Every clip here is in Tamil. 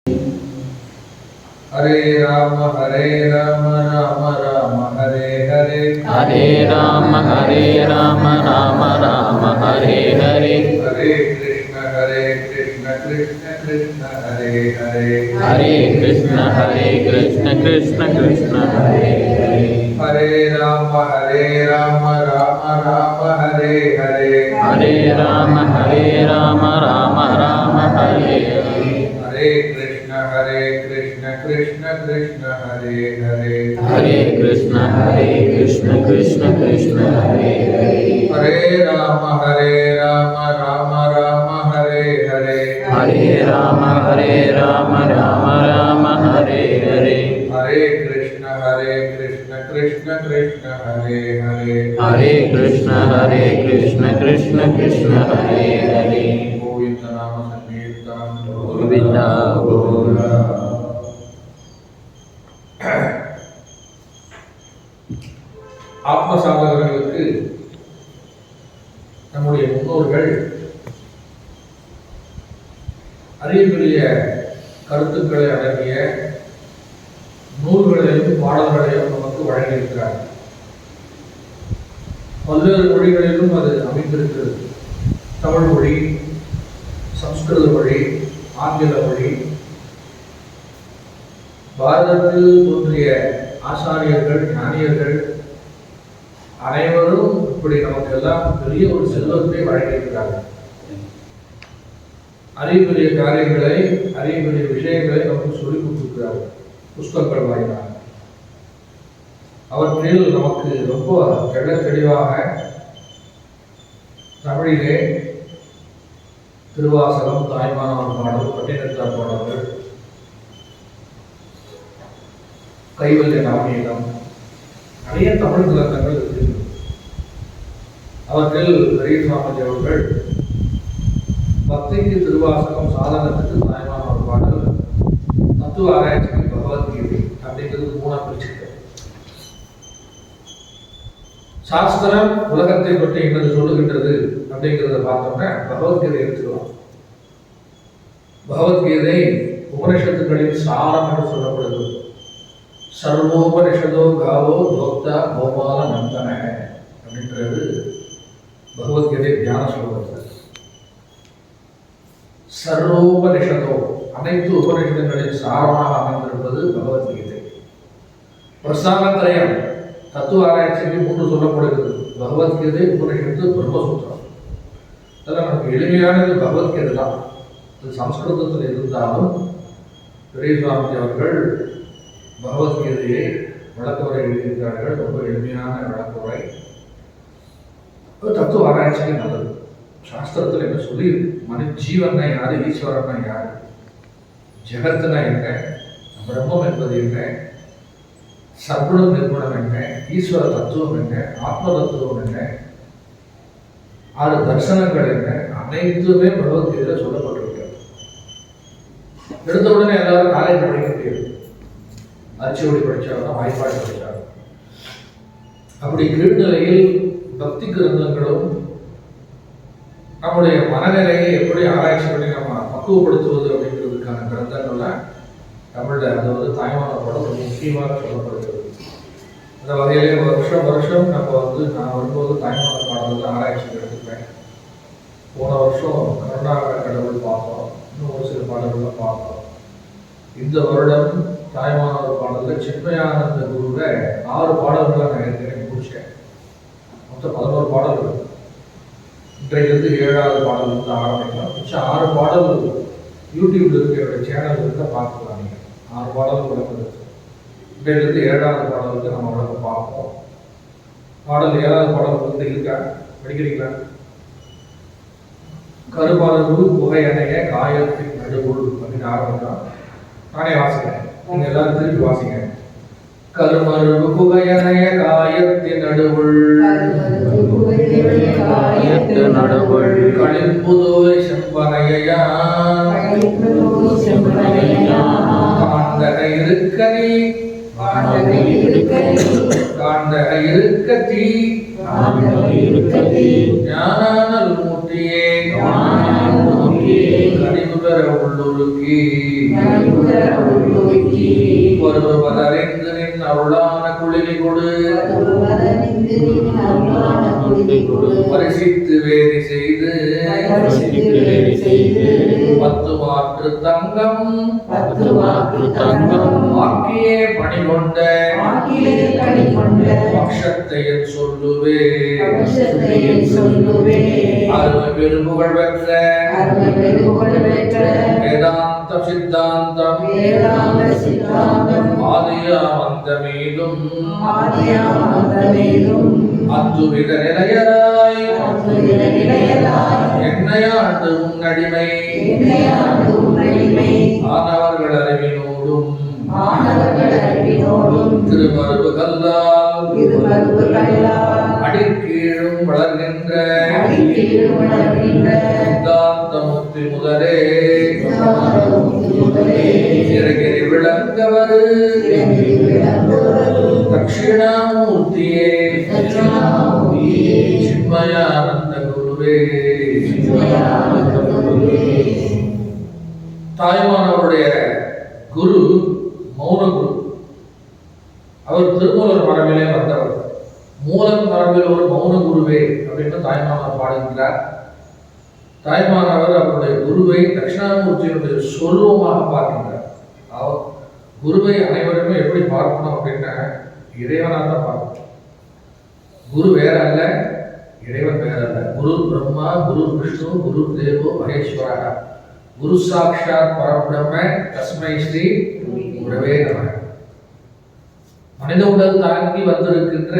हरे राम राम राम हरे हरे, हरे राम राम राम हरे हरे, हरे कृष्ण कृष्ण कृष्ण हरे हरे, हरे कृष्ण कृष्ण कृष्ण हरे हरे, हरे राम राम हरे हरे, हरे राम राम हरे हरे, हरे कृष्ण कृष्ण कृष्ण हरे हरे, हरे कृष्ण कृष्ण कृष्ण हरे हरे, हरे राम राम हरे हरे, हरे राम राम हरे हरे, हरे कृष्ण कृष्ण कृष्ण हरे हरे, हरे कृष्ण कृष्ण हरे हरे, गोविंद नाम संकीर्तन गोविंद गोविंद। ஆத்ம சாதகர்களுக்கு நம்முடைய முன்னோர்கள் அறிவுரிய கருத்துக்களை அடங்கிய நூல்களையும் பாடல்களையும் நமக்கு வழங்கியிருக்கிறார். பல்வேறு மொழிகளிலும் அது அமைந்திருக்கிறது. தமிழ் மொழி, சம்ஸ்கிருத மொழி, ஆங்கில மொழி. பாரதத்தில் தோன்றிய ஆசாரியர்கள், ஞானியர்கள் அனைவரும் இப்படி நமக்கு எல்லாம் பெரிய ஒரு செல்வத்தை வழங்கியிருக்கிறார்கள். அறிவுரிய காரியங்களை, அறிவுரிய விஷயங்களை நமக்கு சொல்லிக் கொடுத்திருக்கிறார்கள் புஸ்தகங்கள் வாயிலாக. அவற்றில் நமக்கு ரொம்ப தெளிவாக தமிழிலே திருவாசகம், தாய்மானவர் பாடல், பட்டினத்தார் பாடல்கள், கைவல்ய நாமீகம், நிறைய தமிழ் விளக்கங்கள் இருக்கிறது. அவற்றில் பெரிய சுவாமிஜி அவர்கள் பக்திக்கு திருவாசகம், சாதனத்துக்கு தாய்மானவர் பாடல், தத்துவ ஆராய்ச்சிக்கு பகவத்கீதை அப்படிங்கிறது மூணா பிரிச்சுக்கிட்டேன். சாஸ்திரம் உலகத்தை பற்றி என்னது சொல்லுகின்றது அப்படிங்கிறத பார்த்தோம்னா பகவத்கீதை எடுத்துக்கலாம். பகவத்கீதை உபனிஷத்துக்களின் சாரம் என்று சொல்லப்படுகிறது. சர்வோபனிஷதோ காவோ தோக்தா கோபால நந்தன அப்படின்றது பகவத்கீதை தியான ஸ்லோகத்தில். சர்வோபனிஷதோ அனைத்து உபனிஷத்துகளின் சாரமாக அமைந்திருப்பது பகவத்கீதை. பிரஸ்தானத்ரயம் தத்துவ ஆராய்ச்சிக்கு மூன்று சொல்லப்படுகிறது. பகவத்கீதை, உபனிஷத்து, பிரம்மசூத்திரம். அதெல்லாம் நமக்கு எளிமையானது பகவத்கீதை தான். அது சம்ஸ்கிருதத்தில் இருந்தாலும் பெரிய சுவாமி அவர்கள் பகவத்கீதையை விளக்கவுரை எழுதியிருக்கிறார்கள். ரொம்ப எளிமையான விளக்கவுரை. தத்துவ ஆராய்ச்சிக்கு நல்லது. சாஸ்திரத்தில் என்ன சொல்லி ஜீவன்னா யாரு, ஈஸ்வரன்னா யாரு, ஜெகத்துனா என்ன, பிரம்மம் என்பது என்ன, சர்க்குணம் நிர்குணம் என்ன, ஈஸ்வர தத்துவம் என்ன, ஆத்ம தத்துவம் என்ன, 6 தர்சனங்கள் என்ன, அனைத்துமே பகவத்கீதையில சொல்லப்பட்டிருக்கிறது. எடுத்த உடனே எல்லாரும் காலேஜ் படிக்க முடியாது. அரிச்சோடி படிச்சாலும், வாய்ப்பாடு படிச்சாலும். அப்படி கீழ்நிலையில் பக்தி கிரந்தங்களும் நம்முடைய மனநிலையை எப்படி ஆராய்ச்சி பண்ணி நம்ம பக்குவப்படுத்துவது அப்படிங்கிறதுக்கான கிரந்தங்கள்லாம் தமிழ்ல, அதாவது தாய்மானவரோட ஒரு முக்கியமாக சொல்லப்படுகிறது. அந்த வகையிலே வருஷம் நம்ம நான் வரும்போது தாய்மான பாடல் தான் ஆராய்ச்சி எடுத்துப்பேன். போன வருஷம் கருணாகர கடவுள் பார்த்தோம், இன்னும் ஒரு சில பாடல்கள்லாம் பார்த்தோம். இந்த வருடம் தாய்மானவர் பாடலில் சின்மயானந்த குருவை 6 பாடல்களை நான் ஏற்கனவே முடிச்சேன். மொத்தம் 11 பாடல்கள். இன்றைக்கு 7வது பாடல் ஆரம்பிக்கலாம். மிச்சம் 6 பாடல் யூடியூப்ல இருக்க என்னுடைய சேனல் இருக்க பார்க்கலாம். நீங்கள் 6 பாடல் விளக்கம் இருக்கு. இன்றைக்கு 7வது பாடலுக்கு நம்ம விளக்கம் பார்ப்போம். பாடல் 7வது பாடல் இருக்கா, படிக்கிறீங்களா? கருமருவு புகையணைய காயத்தின் நடுவுள் அப்படின்னு ஆரம்பிக்கலாம். நானே வாசிக்கிறேன், நீங்க எல்லாரும் திருப்பி வாசிங்க. கருமருவு புகையணைய காயத்தின் நடுவுள் களிப்புதோய் செம்பனையா காந்தக இருக்கனி காந்தக இருக்கத்தி ஞானல் மூர்த்தியே கடிவுக உள்ளுருக்கி வருவதறிந்து நின் அருளான குளிரி கொடு பரிசித்து வேதி செய்து பத்து மாற்று தங்கம் ஆக்கியே பணிகொண்ட பக்ஷத்தையில் சொல்லுவே அருமை பெருமுகழ் பெற்ற வேதாந்த சித்தாந்தம் ஆதியாமந்த மீதும் அத்துவித நிலையராய் என்னையாண்டு உன்னடிமை ஆனவர்கள் அறிவினோடும் திருமருவு கல்லால் அடிக்கீழும் வளர்கின்ற சித்தாந்தமுக்தி முதலே சிறகிரி விளங்கவர் தட்சிணாமூர்த்தியே சின்மயானந்த குருவே. தாய்மானவருடைய குரு மௌன குரு. அவர் திருமூலர் மரபிலே வந்தவர். மூலன் மரபில் ஒரு மௌன குருவே அப்படின்னு தாய்மானவர் பாடுகின்றார். தாய்மானவர் அவருடைய குருவை தட்சிணாமூர்த்தியினுடைய சொருவமாக பார்க்கின்றார். அவர் குருவை அனைவருமே எப்படி பார்க்கணும் அப்படின்னா இறைவனாக தான் பார்க்கணும். குரு வேற அல்ல, இறைவன் வேற அல்ல. குரு பிரம்மா, குரு விஷ்ணு, குரு தேவோ மகேஸ்வரா, குரு சாட்சாத் பரபிரம்ம தஸ்மை ஸ்ரீ குரவே நம. மனித உடல் தாங்கி வந்திருக்கின்ற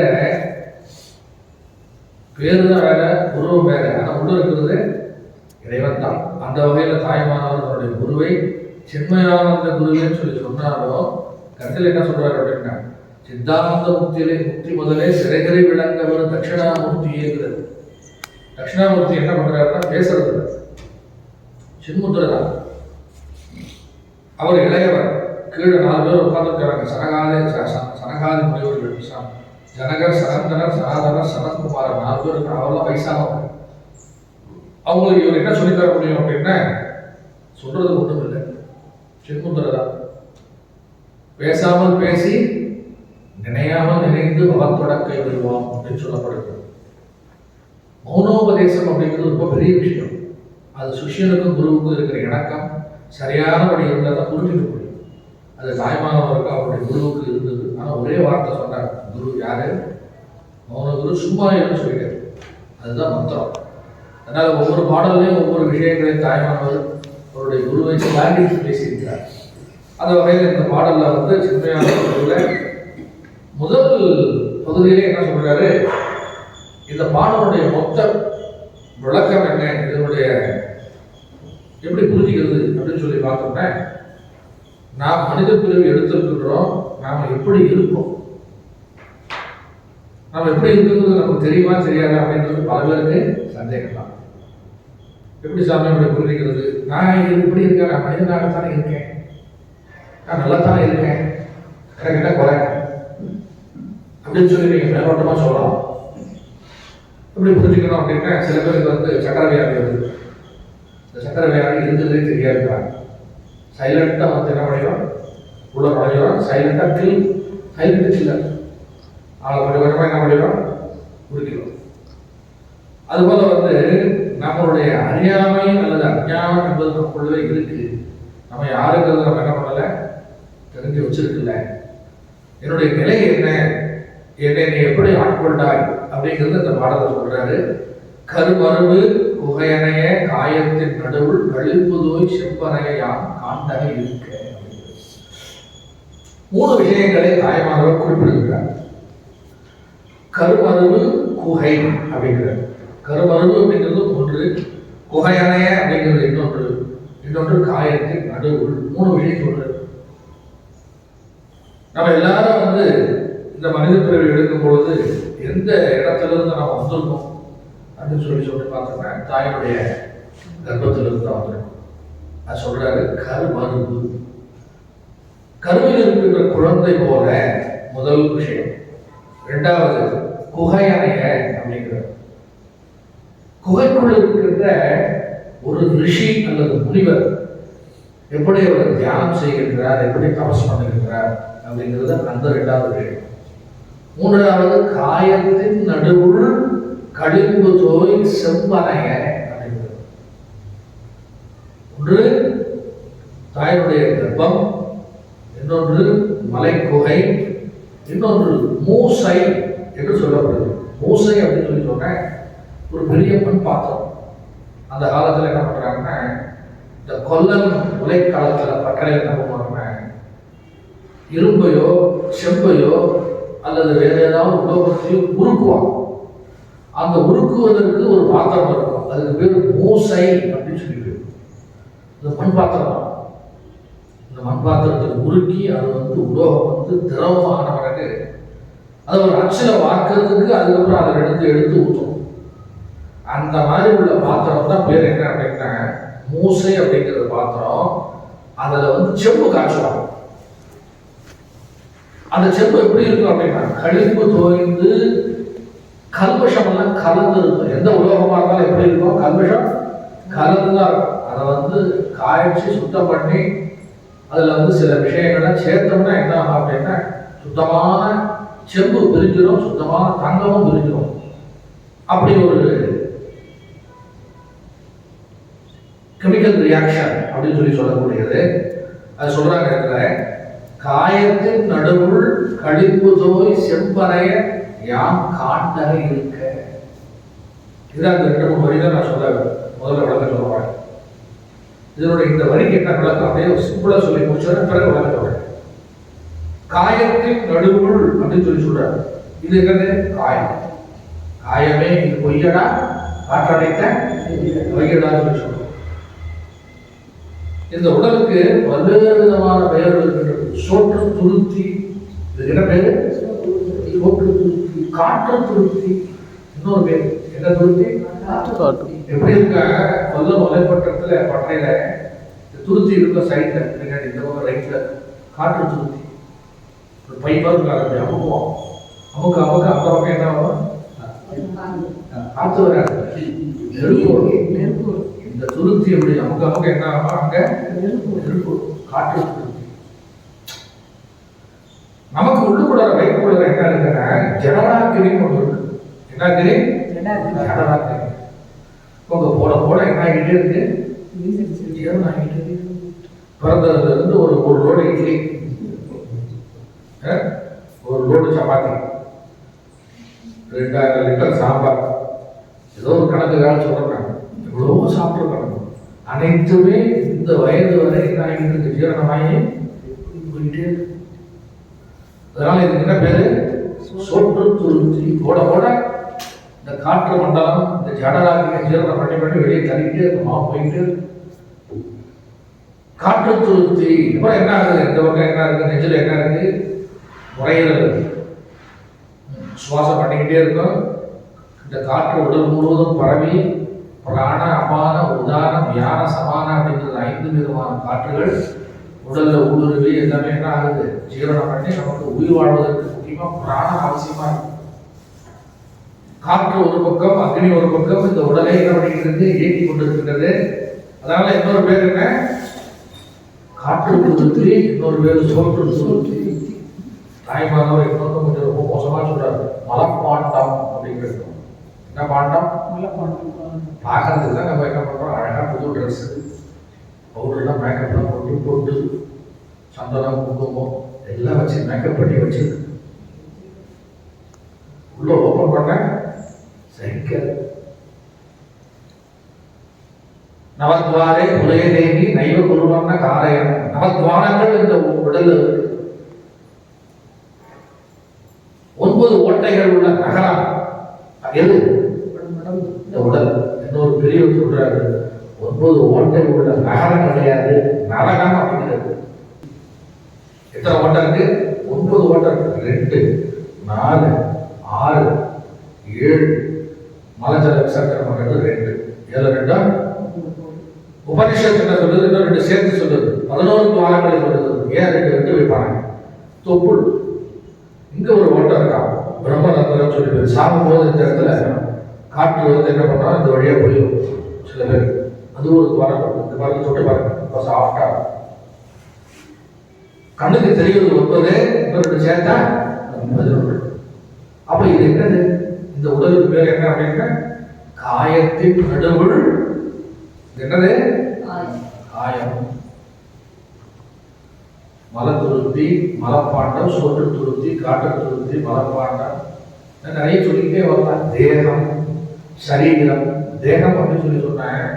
பேரு தான் வேற, குருவும் வேற. ஆனால் உள்ள இருக்கிறது இறைவன் தான். அந்த வகையில் தாய்மானவர் தன்னுடைய குருவை சின்மயானந்த குருவேன்னு சொல்லி சொன்னாலும் கருத்தில் என்ன சொல்றாரு அப்படின்னா சித்தாந்த முக்தியிலே முக்தி முதலே சிறைகரை விளங்கவர் தட்சிணாமூர்த்தியேங்கிறது. தட்சிணாமூர்த்தி என்ன பண்றாருன்னா பேசுறது சின்முத்திரை தான். அவர் இளையவர். கீழே 4 பேர் உட்கார்ந்துருக்காங்க. சனகாதி முனிவர்கள், ஜனகர், சனந்தனர், சனாதனர், சனத்குமாரர் 4 பேர் இருக்காங்க. அவரெல்லாம் வயசானவங்க. அவங்களுக்கு இவர் என்ன சொல்லித்தர முடியும் அப்படின்னா சொல்றது ஒன்றும் இல்லை, சின்முத்திரை தான். பேசாமல் பேசி நினையாமல் நினைந்து பகத்தொடக்கை வருவோம் அப்படின்னு சொல்லப்படுகிறது. மௌனோபதேசம் அப்படிங்கிறது ரொம்ப பெரிய விஷயம். அது சிஷ்யனுக்கும் குருவுக்கும் இருக்கிற இணக்கம் சரியானபடி இருந்தால் தான் புரிஞ்சுக்க முடியும். அது தாய்மானவருக்கு அவருடைய குருவுக்கு இருந்தது. ஆனால் ஒரே வார்த்தை சொன்னார். குரு யாரு? மௌன குரு. சும்மா என்று சொல்லிட்டார். அதுதான் மந்திரம். அதனால ஒவ்வொரு பாடல்லையும் ஒவ்வொரு விஷயங்களையும் தாய்மானவர் அவருடைய குருவை தாண்டி பேசியிருக்கிறார். அந்த வகையில் இந்த பாடல்ல வந்து சின்மயான முதல் பகுதியிலே என்ன சொல்றாரு, இந்த பாடலுடைய மொத்த விளக்கம் என்ன, இதனுடைய எப்படி புரிஞ்சுக்கிறது அப்படின்னு சொல்லி பார்த்தோம்னா, நாம் மனித பிரிவு எடுத்திருக்கின்றோம். நாம் எப்படி இருக்கோம், நாம் எப்படி இருக்கிறது நமக்கு தெரியுமா தெரியாதா அப்படின்றது பல பேருக்கு சந்தேகம் தான். எப்படி சாமி அப்படி புரிஞ்சுக்கிறது? நான் இப்படி இருக்கேன், நான் மனிதனாகத்தானே இருக்கேன், நான் நல்லாத்தானே இருக்கேன், எனக்கு என்ன குறை அப்படின்னு சொல்லி நீங்கள் மேலோட்டமாக சொல்லலாம். எப்படி புரிஞ்சுக்கணும் அப்படின்னா, சில பேருக்கு வந்து சக்கரை வியாதி வருது. இந்த சக்கரை வியாதி இருக்கிறதே தெரியாதுக்கிறாங்க. சைலண்டாக வந்து என்ன பண்ணிடும், உள்ள நுழைஞ்சிடும். சைலண்டாக சைலண்ட் இல்லை, அவளை கொஞ்சம் கொஞ்சமாக என்ன பண்ணிடும், குடிக்கிறோம். அதுபோல் வந்து நம்மளுடைய அறியாமை அல்லது அஞ்ஞானம் என்பது நமக்குள்ளே இருக்கு. நம்ம யாருங்கிறது நம்ம என்ன பண்ணலை, தெரிஞ்சு வச்சிருக்கல. என்னுடைய நிலை என்ன, என்னை நீ எப்படி ஆட்கொண்டாய் அப்படிங்கிறது இந்த பாடலை சொல்றாரு. கருமருவு குகையனைய காயத்தின் நடுவுள் கழிப்புதோய் செம்பனையான் காண்டக இருக்க. 3 விஷயங்களை தாய்மானவர் குறிப்பிடுகிறார். கருமருவு குகை அப்படிங்கிறார். கருமருவு அப்படிங்கிறது ஒன்று, குகையனைய அப்படிங்கிறது இன்னொன்று காயத்தின் நடுவுள். 3 விஷயம் சொல்றாரு. நம்ம எல்லாரும் வந்து இந்த மனித பிறவி எடுக்கும் பொழுது எந்த இடத்துல இருந்து நம்ம வந்திருக்கோம் அப்படின்னு சொல்லி பார்த்தோம்னா தாயினுடைய கர்ப்பத்திலிருந்து தான் வந்திருக்கோம். அது சொல்றாரு கருமருவு. கருவில் இருக்கின்ற குழந்தை போல முதல் விஷயம். 2வது குகையனைய அப்படிங்கிறது. குகைக்குள் இருக்கின்ற ஒரு ரிஷி அல்லது முனிவர் எப்படி அவர் தியானம் செய்கின்றார், எப்படி தபஸ் பண்ணுகின்றார் அப்படிங்கிறது அந்த 2வது விஷயம். 3வது காயத்தின் நடுவுள் களிம்பு தோய் செம்பனைய அப்படிங்கிறது. ஒன்று தாயினுடைய கர்ப்பம், இன்னொன்று மலைக்குகை, இன்னொன்று மூசை என்று சொல்லப்படுது. மூசை அப்படின்னு சொல்லி சொன்ன ஒரு பெரிய மண் பாத்திரம். அந்த காலத்தில் என்ன பண்றாங்கன்னா, இந்த கொல்லன் உலைக்காலத்தில் பட்டறையில் என்ன பண்ணுவாங்கன்னா, இரும்பையோ செம்பையோ அல்லது வேற ஏதாவது உலோகத்தையோ உருக்குவாங்க. அந்த உருக்குவதற்கு ஒரு பாத்திரம் இருக்கும், அதுக்கு பேர் மூசை அப்படின்னு சொல்லி. இந்த மண் பாத்திரம் தான். இந்த மண் பாத்திரத்தில் உருக்கி அது உலோகம் திரவமான பிறகு அதை ஒரு அச்சில் வாக்குறதுக்கு அதுக்கப்புறம் அதை எடுத்து ஊற்றும். அந்த மாதிரி உள்ள பாத்திரம் தான் பேர் என்ன அப்படின்னா மூசை அப்படிங்கிற பாத்திரம். அதில் செம்பு காய்ச்சுவாங்க. அந்த செம்பு எப்படி இருக்கும் அப்படின்னா களிம்பு தோய்ந்து கல்மஷம் எல்லாம் கலந்து இருக்கும். எந்த உலோகமாக இருந்தாலும் எப்படி இருக்கும், கல்மஷம் கலந்துதான் இருக்கும். அதை காய்ச்சி சுத்தம் பண்ணி அதில் சில விஷயங்கள்லாம் சேர்த்தோம்னா என்ன ஆகும் அப்படின்னா சுத்தமான செம்பு பிரிஞ்சிடும், சுத்தமான தங்கமும் பிரிஞ்சிடும். அப்படி ஒரு கெமிக்கல் ரியாக்ஷன் அப்படின்னு சொல்லக்கூடியது. அது சொல்றாங்க இடத்துல, காயத்தின் நடுவுள் களிம்பு தோய் செம்பனைய யாம் காண்டக இருக்க. இதுதான் அந்த 2-3 வரி தான் நான் முதல்ல விளக்க சொல்லுவாங்க. இதனுடைய இந்த வரிக்கு என்ன விளக்கம் அப்படியே சிம்பிளா சொல்லி முடிச்சோன்னா பிறகு விளக்க சொல்றேன். காயத்தின் நடுவுள் அப்படின்னு சொல்றாரு. இது என்னது? காயம். காயமே இது பொய்யடா, காற்றடைத்த பொய்யடான்னு சொல்லி சொல்றோம். இந்த உடலுக்கு பல்வேறு விதமான பெயர்கள் இருக்கின்றது. சோற்று துருத்தி, இது என்ன பேரு? சோற்று துருத்தி, காற்று துருத்தி, இன்னொரு பேர் என்ன துருத்தி? எப்படி இருக்காங்க கொல்லம் மலைப்பட்டத்துல பட்டையில துருத்தி இருக்க சைட்ல பின்னாடி இந்த பக்கம் ரைட்ல காற்று துருத்தி ஒரு பைப்பாக இருக்காது. அமுக்குவோம், அமுக்க அந்த பக்கம் என்ன ஆகும்? காற்று வராது, நெருப்பு. இந்த துருத்தி எப்படி அமுக்க என்ன ஆகும்? அங்க நெருப்பு, காற்று துருத்தி. நமக்கு உள்ளுக்குள்ள வயிற்றுக்குள்ள என்ன இருக்குன்னா ஜடராக்கிரின்னு ஒன்று இருக்கு. என்ன கிரி? ஜடராக்கிரி. உங்க போட என்ன ஆகிட்டே இருக்கு? பிறந்ததுல இருந்து ஒரு லோடு இட்லி, ஒரு லோடு சப்பாத்தி, 2000 லிட்டர் சாம்பார், ஏதோ ஒரு கணக்குக்காக சொல்றாங்க. எவ்வளவோ சாப்பிட்டுருக்காங்க. அனைத்துமே இந்த வயது வரை என்ன ஆகிட்டு இருக்கு? ஜீரணமாகி போயிட்டே இருக்கு. அதனால இதுக்கு என்ன பேரு? சோற்று துருத்தி. போட இந்த காற்று மண்டலம் இந்த ஜடராக்கினை ஜீரணம் பண்ணி வெளியே தள்ளிக்கிட்டே இருக்குமா, போயிட்டு காற்று துருத்தி. அப்புறம் என்ன ஆகுது? இந்த பக்கம் என்ன இருக்கு? நெஞ்சில் என்ன இருக்கு? நுரையீரல். சுவாசம் பண்ணிக்கிட்டே இருக்கும். இந்த காற்று உடல் முழுவதும் பரவி பிராண, அபான, உதான, வியான, சமான அப்படிங்கிறது 5 விதமான காற்றுகள் உடல்ல ஊடுருவி எல்லாமே என்ன ஆகுது? ஜீரணம் பண்ணி நமக்கு உயிர் வாழ்வதற்கு முக்கியமா பிராணம் அவசியமா இருக்கு. காற்று ஒரு பக்கம், அக்னி ஒரு பக்கம் இந்த உடலை என்ன பண்ணிக்கிறது? இயக்கி கொண்டிருக்கின்றது. அதனால இன்னொரு பேர் என்ன? காற்று துருத்தி, இன்னொரு பேர் சோற்று துருத்தி. தாய்மானவர் இன்னொரு கொஞ்சம் ரொம்ப மோசமா சொல்றாரு, மலப்பாண்டம் அப்படிங்கிறது. என்ன பாண்டம்? பார்க்கறதுக்கு தான் நம்ம என்ன பண்றோம்? அழகா புது ட்ரெஸ், பவுடர்லாம் மேக்கப்லாம் போட்டு சந்தனம், குங்குமம் எல்லாம் வச்சு மேக்கப் பண்ணி வச்சு உள்ள ஓப்பன் பண்ண சைக்கிள். நவத்வாரே புலைய தேங்கி நைவ குருவான காரையம். நவத்வாரங்கள் இந்த உடல் இருக்கு. 9 ஓட்டைகள் உள்ள நகரம் எது? இந்த உடல். இன்னொரு பெரியவர் சொல்றாரு, 9 ஓட்டை உள்ள நகரம் கிடையாது, நரகம் அப்படிங்கிறது. எத்தனை ஓட்டை இருக்கு? 9 ஓட்டை இருக்கு. 2, 4, 6, 7 மலஜல விசர்ஜனம் பண்றது 2. 7 2 உபனிஷத்து என்ன சொல்லுது? இன்னும் 2 சேர்த்து சொல்லுது. 11 துவாரங்களை சொல்லுது. ஏன் 2 வைப்பாங்க? தொப்புள். இங்க ஒரு ஓட்டம் இருக்கா, பிரம்மரந்தரம் சொல்லி சாப்பிடும்போது இந்த இடத்துல காற்று என்ன பண்ணா இந்த வழியா போயிடும் சில பேர். அது ஒரு துவாரம். இந்த மாதிரி தொட்டு பாருங்க, ரொம்ப சாஃப்டா கண்ணுக்கு தெரிவது 9, இன்னொரு சேர்த்தா 11. அப்ப இது என்னது? இந்த உடலுக்கு பேர் என்ன அப்படின்னா காயத்தின் நடுவுள் என்னது? காயம். மலத்துருத்தி, மலப்பாண்டம், சோற்று துருத்தி, காற்று துருத்தி, மலப்பாண்டம், நிறைய சொல்லிக்கிட்டே வரலாம். தேகம், சரீரம். தேகம் அப்படின்னு சொல்லி சொன்னேன்,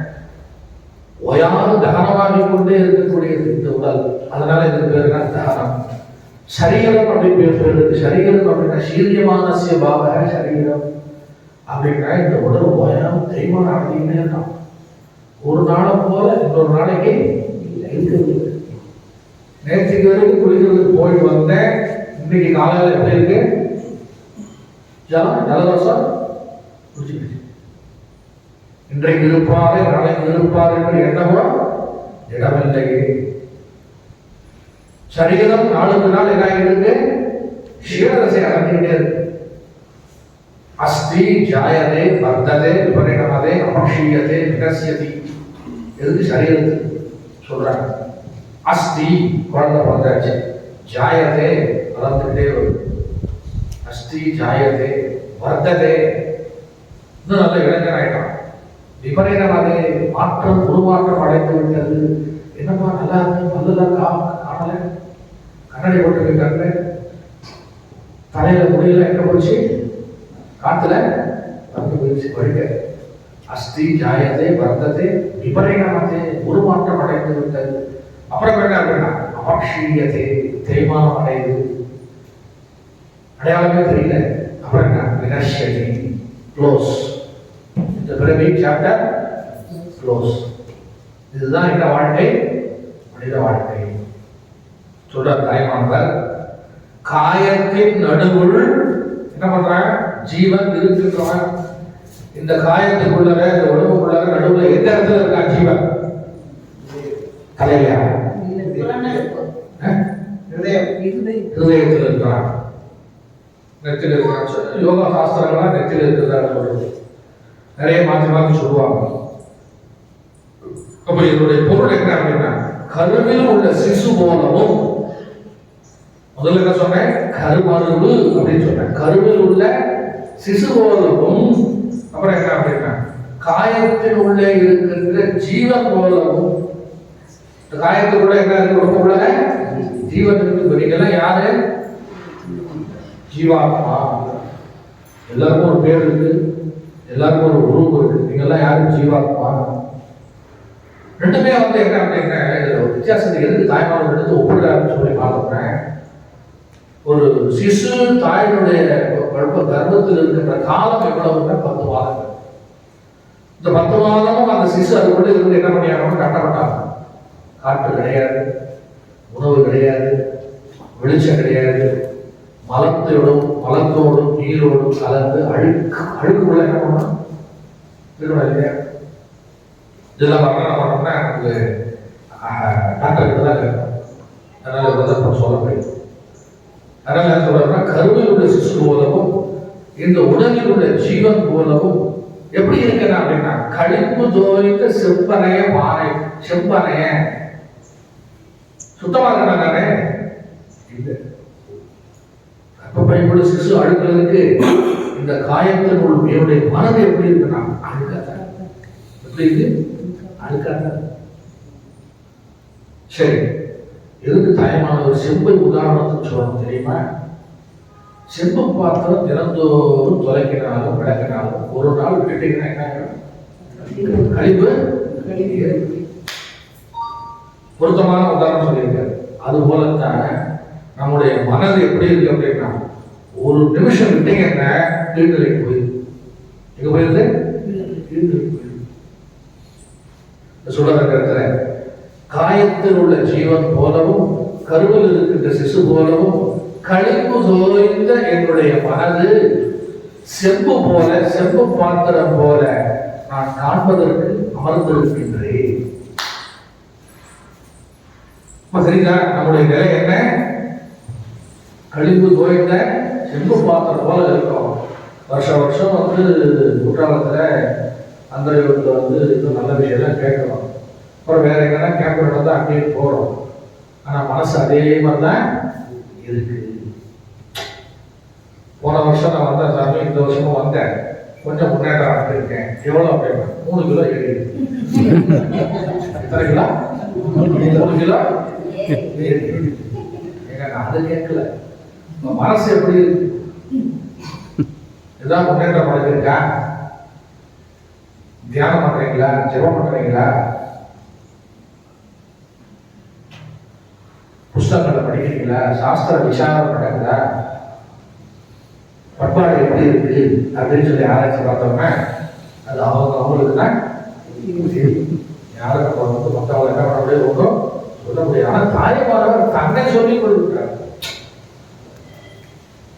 ஓயாது தகனமாகி கொண்டே இருக்கக்கூடியது இந்த உடல். அதனால இதுக்கு பேர் என்ன? தகனம். சரீரம் அப்படின்னு பேர் இருக்கு. சரீரம் அப்படின்னா சீரியமான பாவ சரீரம் அப்படின்னா இந்த உடல் ஓயாம தெய்வம் அப்படின்னே இருக்கான். ஒரு நாளை போல இன்னொரு நாளைக்கு இருக்குது. நேற்றுக்கு வரைக்கும் குளிக்கிறதுக்கு போயிட்டு வந்தேன். இன்னைக்கு காலையில் எப்படி இருக்கு? ஜலதோஷம் குடிச்சுக்கிட்டு. இன்றைக்கு இருப்பாரு நாளைக்கு இருப்பாரு என்று என்னவோ இடமில்லையே. சரீரம் நாளுக்கு நாள் என்ன இருக்கு? க்ஷீணதசை அடைஞ்சுக்கிட்டே இருக்கு. அஸ்தி ஜாயதே வர்த்ததே விபரிணமதே அபக்ஷீயதே விகசியதி. எதுக்கு சரீரத்துக்கு சொல்றாங்க? அஸ்தி குழந்தை பிறந்தாச்சு, ஜாயதே வளர்ந்துக்கிட்டே வரும். அஸ்தி ஜாயதே வர்த்ததே இன்னும் நல்ல இளைஞன் ஆயிட்டான். விபரீதமாகவே மாற்றம் உருமாற்றம் அடைந்து விட்டது. என்னப்பா நல்லா இருக்கு, பல்லெல்லாம் காணல, கண்ணாடி போட்டு தலையில முடியல எங்க போச்சு? காத்துல வந்து போயிடுச்சு. வழிக அஸ்தி ஜாயதே வர்த்ததே விபரீதமாகவே உருமாற்றம் அடைந்து விட்டது. அப்புறம் என்ன அப்படின்னா அபக்ஷீயதே தேய்மானம் அடையுது, அடையாளமே தெரியல. அப்புறம் என்ன? வினஷ்யதி க்ளோஸ். இந்த பிறவி சாப்டர் க்ளோஸ். இதுதான் இந்த வாழ்க்கை, மனித வாழ்க்கை. சொல்ற தாய்மானவர் காயத்தின் நடுவுள் என்ன பண்றாங்க? ஜீவன் இருக்கிறவன். இந்த காயத்துக்குள்ளர, இந்த உடம்புக்குள்ளர நடுவுல எந்த இடத்துல இருக்கா ஜீவன்? தலையில, ஹிருதயத்தில் இருக்கிறான், நெத்தில இருக்கிறான். யோகா சாஸ்திரங்களா நெத்தில இருக்கிறதா சொல்றது. நிறைய மாற்றி மாற்றி சொல்லுவாங்க. அப்ப இதனுடைய பொருள் என்ன அப்படின்னா கருவில் உள்ள சிசு போலவும், முதல்ல என்ன சொன்னேன்? கருமருவு அப்படின்னு சொன்னேன். கருவில் உள்ள சிசு போலவும், அப்புறம் என்ன அப்படின்னா காயத்தின் உள்ளே இருக்கின்ற ஜீவன் போலவும். இந்த காயத்துக்குள்ள என்ன இருக்கு? உடம்புக்குள்ள ஜீவன் இருக்கு. நீங்கெல்லாம் யாரு? ஜீவாத்மா. எல்லாருக்கும் ஒரு பேர் இருக்கு, எல்லாருக்கும் ஒரு உருவம் இருக்கு. நீங்கெல்லாம் யாரும் ஜீவாத்மா. ரெண்டுமே வந்து என்ன அப்படின்னா வித்தியாசத்தை எதுக்கு தாய்மார்கள் எடுத்து ஒப்பிடுறாருன்னு சொல்லி பார்க்கிறேன். ஒரு சிசு தாயினுடைய கர்ப்பத்தில் இருக்கின்ற காலம் எவ்வளவுன்னா 10 மாதங்கள். இந்த 10 மாதமும் அந்த சிசு அதுக்குள்ள இருந்து என்ன பண்ணியாகணும்? கட்டப்பட்டாங்க. காற்று கிடையாது, உணவு கிடையாது, வெளிச்சம் கிடையாது. மலத்தோடும் நீரோடும் கலந்து அழுக்குள்ள என்ன பண்ணணும்? இருக்கணும் இல்லையா? இதெல்லாம் என்ன பண்ணோம்னா நமக்கு டாக்டர் கிட்ட தான் கேட்கணும். அதனால இவ்வளோ சொல்ல முடியும். அதனால என்ன சொல்றோம்னா கருவில் உள்ள சிசு போலவும் இந்த உடலில் உள்ள ஜீவன் போலவும் எப்படி இருக்கிறா அப்படின்னா கழிப்பு தோய்ந்த செம்பனைய பானை. செம்பனைய சுத்தமா இருக்கா தானே? இல்லை. கர்ப்பப்பைக்குள்ள சிசு அழுக்கிறதுக்கு இந்த காயத்தில் உள்ள என்னுடைய மனதை எப்படி இருக்குன்னா அழுக்காத. எப்படி இருக்கு? அழுக்காத. சரி, எதுக்கு தாயமான ஒரு செம்பை உதாரணத்துக்கு சொல்லணும் தெரியுமா? செம்பு பாத்திரம் தினந்தோறும் தொலைக்கினாலும் விளக்கினாலும் ஒரு நாள் விட்டுட்டீங்கன்னா என்ன கழிப்பு பொருத்தமான உதாரணம் சொல்லியிருக்காரு. அது போலத்தான் நம்முடைய மனது எப்படி இருக்கு அப்படின்னா ஒரு நிமிஷம் விட்டீங்கன்னா கீழ்நிலைக்கு போயிருக்கு. எங்க போயிருது? கீழ்நிலைக்கு போயிருக்கு. சொல்ற இடத்துல காயத்தில் உள்ள ஜீவன் போலவும் கருவில் இருக்கின்ற சிசு போலவும் கழிப்பு தோய்ந்த என்னுடைய மனது செம்பு போல, செம்பு பாத்திரம் போல நான் காண்பதற்கு அமர்ந்திருக்கின்றேன். சரிங்களா? நம்முடைய நிலை என்ன? கழிப்பு தோய்ந்த செம்பு பாத்திரம் போல இருக்கும். வருஷம் வந்து குற்றாலத்துல அந்த வந்து இன்னும் நல்ல விஷயம் கேட்கணும். அப்புறம் வேற எங்கன்னா கேம்ப் நடந்தா அங்கேயே போறோம். ஆனா மனசு அதே மாதிரிதான் இருக்கு. போன வருஷம் நான் வந்தேன் சாமி, இந்த வருஷமும் வந்தேன், கொஞ்சம் முன்னேற்றம் அடைஞ்சிருக்கேன். எவ்வளவு அப்படின்னா 3 கிலோ ஏறி. எத்தனை கிலோ? 3 கிலோ ஏறி. நான் அதை கேட்கல, மனசு எப்படி இருக்கு? இதுதான் முன்னேற்றம் அடைஞ்சிருக்கா? தியானம் பண்றீங்களா? ஜெபம் பண்றீங்களா? புஸ்தகங்களை படிக்கிறீங்களா? சாஸ்திர விசாரம் நடக்குதா? பண்பாடு எப்படி இருக்கு அப்படின்னு சொல்லி ஆராய்ச்சி பார்த்தோம்னா அது அவங்களுக்கு தான் யாரும் வந்து மற்றவங்க என்ன பண்ண முடியாது, ஒன்றும் சொல்ல முடியாது. ஆனால் தாய்மாரவர் தன்னை சொல்லிக் கொள்கிறார்.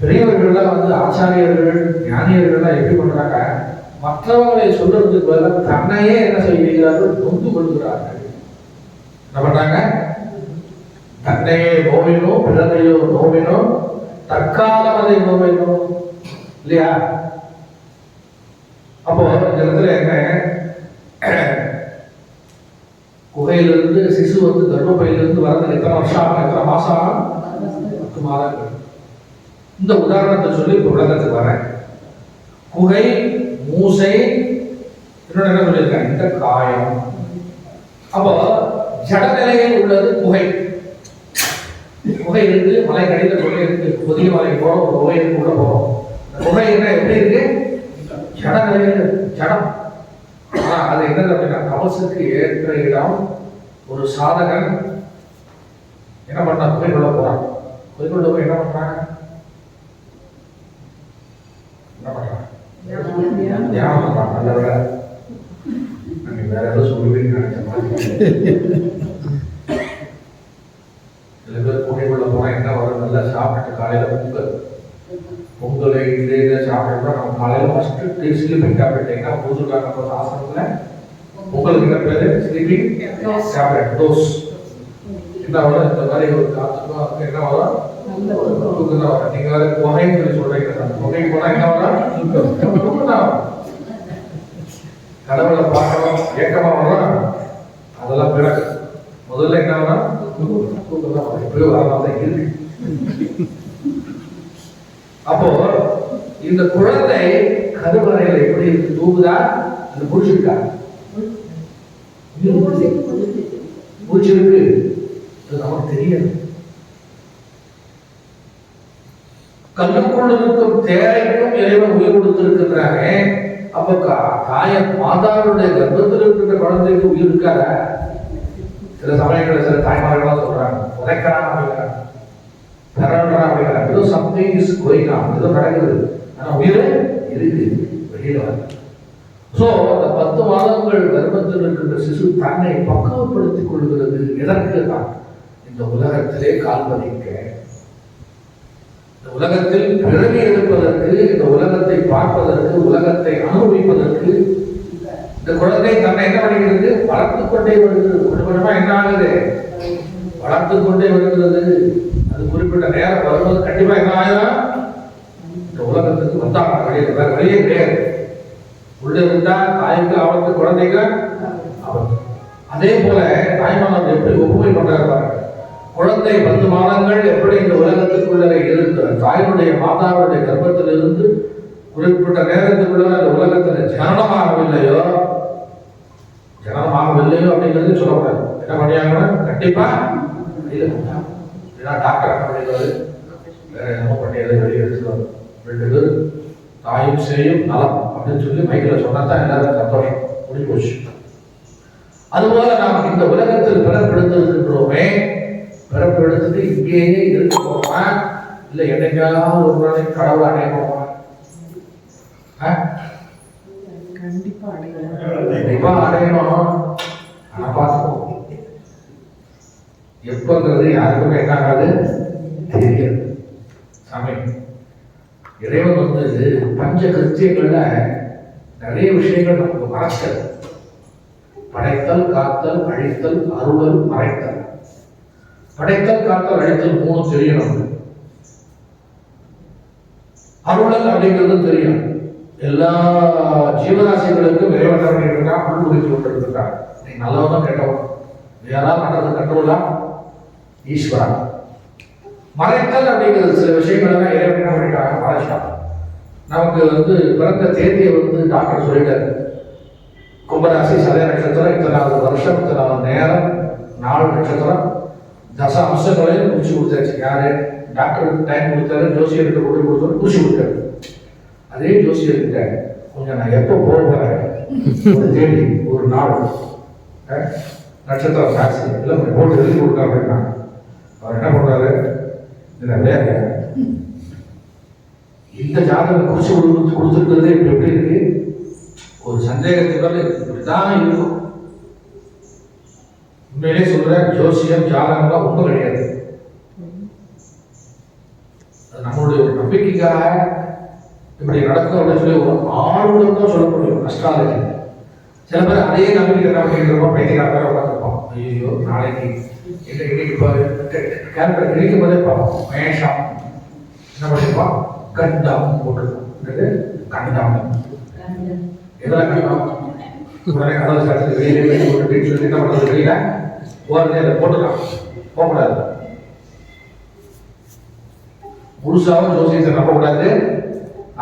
பெரியவர்கள்லாம் வந்து ஆச்சாரியர்கள் ஞானியர்கள்லாம் எப்படி பண்றாங்க, மற்றவர்களை சொல்றதுக்கு பதிலாக தன்னையே என்ன செய்கிறார்கள், நொந்து கொள்கிறார்கள். என்ன பண்றாங்க? தன்னையே நோவினோ பிறரையோ நோவினோ தற்காலம் அதை நோவினோ, இல்லையா? அப்போ இந்த இடத்துல என்ன, குகையிலிருந்து சிசு வந்து கர்ப்பப்பையிலிருந்து வரது எத்தனை வருஷம் ஆகும், எத்தனை மாசம் ஆகும்? 10 மாதங்கள். இந்த உதாரணத்தை சொல்லி இப்ப உலகத்துக்கு வரேன். குகை, மூசை, இன்னொன்று என்ன சொல்லியிருக்காங்க, இந்த காயம். அப்போ ஜடநிலையில் உள்ளது குகை. குகை இருக்கு, மலை கடித குகை இருக்கு, புதிய மலை போறோம், ஒரு குகை இருக்கு, உள்ள போறோம். குகை என்ன எப்படி இருக்கு? ஜடநிலையில் ஜடம். ஆனா அது என்னது அப்படின்னா, தபசுக்கு ஏற்ற இடம். ஒரு சாதகன் என்ன பண்ணா, குகைக்குள்ள போறான். குகைக்குள்ள போய் என்ன பண்றாங்க? என்ன பண்றாங்க? தியானம் பண்றான். நல்ல விட நீங்க வேற ஏதோ சொல்லுவீங்க நினைச்ச மாதிரி. சில பேர் குகைக்குள்ள போனா என்ன வரும், நல்லா சாப்பிட்டு காலையில பொங்கலை இதை சாப்பிட்டா நம்ம காலையில ஃபர்ஸ்ட் ஸ்லீப்பிங் டேப்லெட் என்ன கொடுத்துருக்காங்க நம்ம ஆசிரமத்துல, பொங்கலுக்கு என்ன பேரு, ஸ்லீப்பிங் டேப்லெட் டோஸ். என்ன வரும், இந்த மாதிரி ஒரு காத்துக்கும் அதுக்கு என்ன வரும், தூக்கம் தான் வரும். நீங்க வேற குகைன்னு சொல்லி சொல்றீங்க, குகைக்கு போனா என்ன வரும், தூக்கம் தான் வரும். கடவுளை பார்க்கணும் ஏக்கமா வரும், அதெல்லாம் பிறகு முதல்ல என்ன வரும், தூக்கம் தான் வரும். இப்படியே வரலாம் தான் இருக்கு. அப்போ இந்த குழந்தை கருவறையில் எப்படி இருக்கு, தூங்குதா, அது முடிச்சிருக்கா, முடிச்சிருக்கு, அது நமக்கு தெரியாது. கல்லுக்குள் இருக்கும் தேரைக்கும் இறைவன் உயிர் கொடுத்திருக்கிறானே, அப்ப தாய மாதாவுடைய கர்ப்பத்தில் இருக்கிற குழந்தைக்கு உயிர் இருக்காத? சில சமயங்களில் சில தாய்மார்கள்லாம் சொல்றாங்க, உதைக்கிறான் அப்படிங்கிறாங்க, ஏதோ சம்திங் இஸ் கோயிங் ஆன், ஏதோ நடக்குது, ஆனா உயிர் இருக்கு, வெளியில வர. சோ அந்த 10 மாதங்கள் கர்ப்பத்தில் இருக்கின்ற சிசு தன்னை பக்குவப்படுத்திக் கொள்கிறது. எதற்கு தான்? இந்த உலகத்திலே கால் பதிக்க, இந்த உலகத்தில் பிறவி எடுப்பதற்கு, இந்த உலகத்தை பார்ப்பதற்கு, உலகத்தை அனுபவிப்பதற்கு இந்த குழந்தை தன்னை என்ன பண்ணுகிறது, வளர்த்து கொண்டே வருகிறது. கொஞ்சம் கொஞ்சமா என்ன ஆகுது, வளர்த்து கொண்டே வருகிறது. அது குறிப்பிட்ட நேரம் வரும்போது கண்டிப்பா என்ன ஆயிரும், இந்த உலகத்துக்கு வந்தாங்க, வெளியே கிடையாது. உள்ள இருந்தா தாய்க்கு ஆபத்து, குழந்தைக்கு ஆபத்து. அதே போல தாய்மானவர் எப்படி ஒப்புமை பண்றாரு பாருங்க. குழந்தை 10 மாதங்கள் எப்படி இந்த உலகத்துக்குள்ளே இருக்கிற தாயினுடைய மாதாவுடைய கர்ப்பத்தில் இருந்து குறிப்பிட்ட நேரத்துக்குள்ள இந்த உலகத்தில் ஜனனமாகவில்லையோ அப்படிங்கிறது சொல்லக்கூடாது. என்ன பண்ணியாங்கன்னா கண்டிப்பா டாக்டர் என்ன பண்ணிடுவாரு, வேற என்னமோ பண்ணியதை வெளியே எடுத்துருவாரு. 2 பேர் தாயும் சேயும் நலம் அப்படின்னு சொல்லி மைக்கில் சொன்னா தான் எல்லாரும் சந்தோஷம், முடிஞ்சு போச்சு. அதுபோல நாம் இந்த உலகத்தில் பிறப்பெடுத்திருக்கிறோமே, பிறப்பெடுத்துட்டு இங்கேயே இருக்க போறோமா, இல்ல என்னைக்காவது ஒரு நாளைக்கு கடவுளை அடைய போறோமா? கண்டிப்பா அடையணும். ஆனா பார்த்துக்கோ, எப்பங்கிறது யாருக்குமே என்ன ஆகாது தெரியாது. சாமி இறைவன் வந்து பஞ்ச கிருத்தியங்கள்ல நிறைய விஷயங்கள் நமக்கு மறைச்சது. படைத்தல், காத்தல், அழித்தல், அருளல், மறைத்தல். படைத்தல், காத்தல், அழித்தல் 3 தெரியணும். அருளல் அப்படிங்கிறது தெரியும். எல்லா ஜீவராசிகளுக்கும் இறைவன் பண்ணிட்டு உள் முடிச்சு விட்டு இருக்காங்க. நீ நல்லவனும் கெட்டவன், யாராவது பண்றது கட்டுவலாம் ஈஸ்வரன். மறைத்தல் அப்படிங்கிறது சில விஷயங்கள்லாம் இறைவன் பண்ணிட்டாங்க, மறைச்சிட்டாங்க. நமக்கு பிறந்த தேதியை டாக்டர் சொல்லிட்டாரு. கும்பராசி சதய நட்சத்திரம், இத்தனாவது வருஷம், இத்தனாவது நேரம், நாலு நட்சத்திரம், தச அம்சங்களையும் குறிச்சு கொடுத்தாச்சு. யாரு டாக்டருக்கு டைம் கொடுத்தாரு, ஜோசியர்கிட்ட கொண்டு கொடுத்தாரு, குறிச்சு கொடுத்தாரு. அதே ஜோசியர்கிட்ட கொஞ்சம் நான் எப்போ போகிறேன் ஒரு தேதி ஒரு நாள் நட்சத்திரம் சாட்சி இல்லை போட்டு எழுதி கொடுத்தா அப்படின்னா அவர் என்ன பண்றாரு, இந்த ஜாதகம் குறிச்சு கொடுத்துருக்கிறது இப்படி எப்படி இருக்கு, ஒரு சந்தேகத்துக்கு இப்படிதான் இருக்கும். உண்மையிலே சொல்றேன், ஜோசியம் ஜாதகம்லாம் ஒன்றும் கிடையாது. நம்மளுடைய ஒரு நம்பிக்கைக்காக இப்படி நடக்கும் அப்படின்னு சொல்லி ஒரு ஆளுடன் தான் சொல்ல முடியும். அஸ்ட்ராலஜி சில பேர் அதே நம்பிக்கை என்ன பண்ணிக்கிறோம், பைத்தியக்காரங்க உட்காந்துருப்போம். ஐயோ நாளைக்கு கேரக்டர் கிடைக்கும் போதே பார்ப்போம். மேஷம் என்ன பண்ணிருப்பான், கண்டம் போட்டுருக்கோம். கண்டம் எதெல்லாம் கண்டம் உடனே கதவு சாட்சி வெளியிலே வெளியே போட்டு வீட்டில் என்ன பண்ணுறது, வெளியில போகிறதே அதை போட்டுக்கலாம், போகக்கூடாது. முழுசாவும் ஜோசியத்தை நம்பக்கூடாது,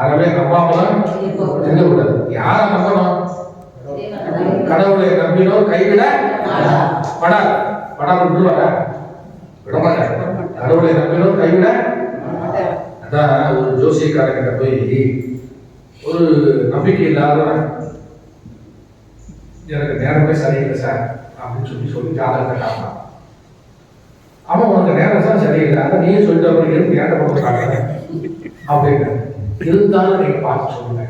அறவே நம்பாமலாம் இருக்கக்கூடாது. யாரை நம்பணும், கடவுளை நம்பினோர் கைவிட படாது. படாது விடுவார விடமாட்டார். கடவுளை நம்பினோர் கைவிட. அதான் ஒரு ஜோசியக்காரங்கிட்ட போய் ஒரு நம்பிக்கை இல்லாதவன், எனக்கு நேரமே சரியில்லை சார் அப்படின்னு சொல்லி ஜாதகத்தை காட்டினான். அவன் உனக்கு நேரம் தான் சரியில்லை, அதை நீயே சொல்லிட்டு அவங்களுக்கு நேரம் கொடுக்குறாங்க அப்படின்னு இருந்தாலும் நீங்க பார்த்து சொல்லுங்க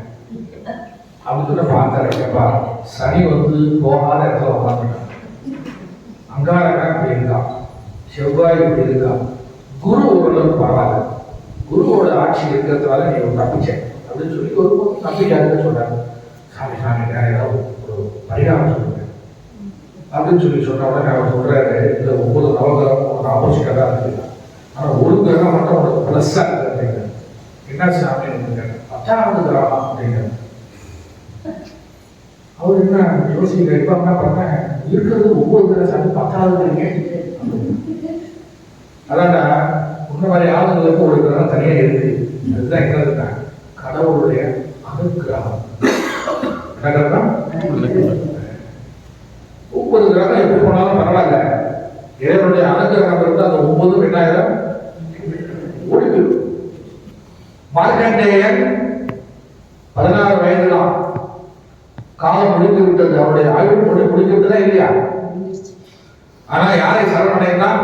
அப்படின்னு பார்த்தாருப்பா. சனி போகாத இடத்துல உட்காந்துட்டான். அங்காரகன் இப்படி இருக்கான், செவ்வாய் இப்படி இருக்கான், குரு ஓரளவுக்கு பரவாயில்ல, குருவோட ஆட்சி இருக்கிறதுனால நீ ஒரு நம்பிக்கை அப்படின்னு சொல்லி ஒரு நம்பிக்கையாக சொல்றாங்க. சாமி சாமி வேற ஏதாவது ஒரு பரிகாரம் சொல்லுங்க அப்படின்னு சொன்ன உடனே அவர் சொல்றாரு, இந்த 9 நவகிரகம் ஒரு ஆப்போசிட்டா தான் இருக்கு, ஆனா ஒரு கிரகம் மட்டும் உனக்கு பிளஸ்ஸா இருக்கு அப்படிங்க. என்ன சாமி இருக்காங்க, 10வது கிரகம் அப்படிங்கிறது. அவர் என்ன யோசிக்க, இப்ப என்ன பண்ண இருக்கிறது 9 கிரகம் சாமி, 10வது இருக்கீங்க. அதான்டா இந்த மாதிரி ஆளுங்களுக்கு ஒரு கிரகம் தனியா இருக்கு. அதுதான் என்னதுன்னா கடவுளுடைய அனுக்கிரகம். என்ன கிரகம்? 9 கிரகம் எப்படி போனாலும் பரவாயில்ல, இறைவனுடைய அனுக்கிரகம் இருந்து அந்த 9 2000 ஓடிவிடும். மார்க்கண்டேயன் 16 வயதுதான், காலம் முடிந்து விட்டது, அவருடைய ஆயுள் முடிந்து விட்டதா இல்லையா? ஆனா யாரை சரணடைந்தான்?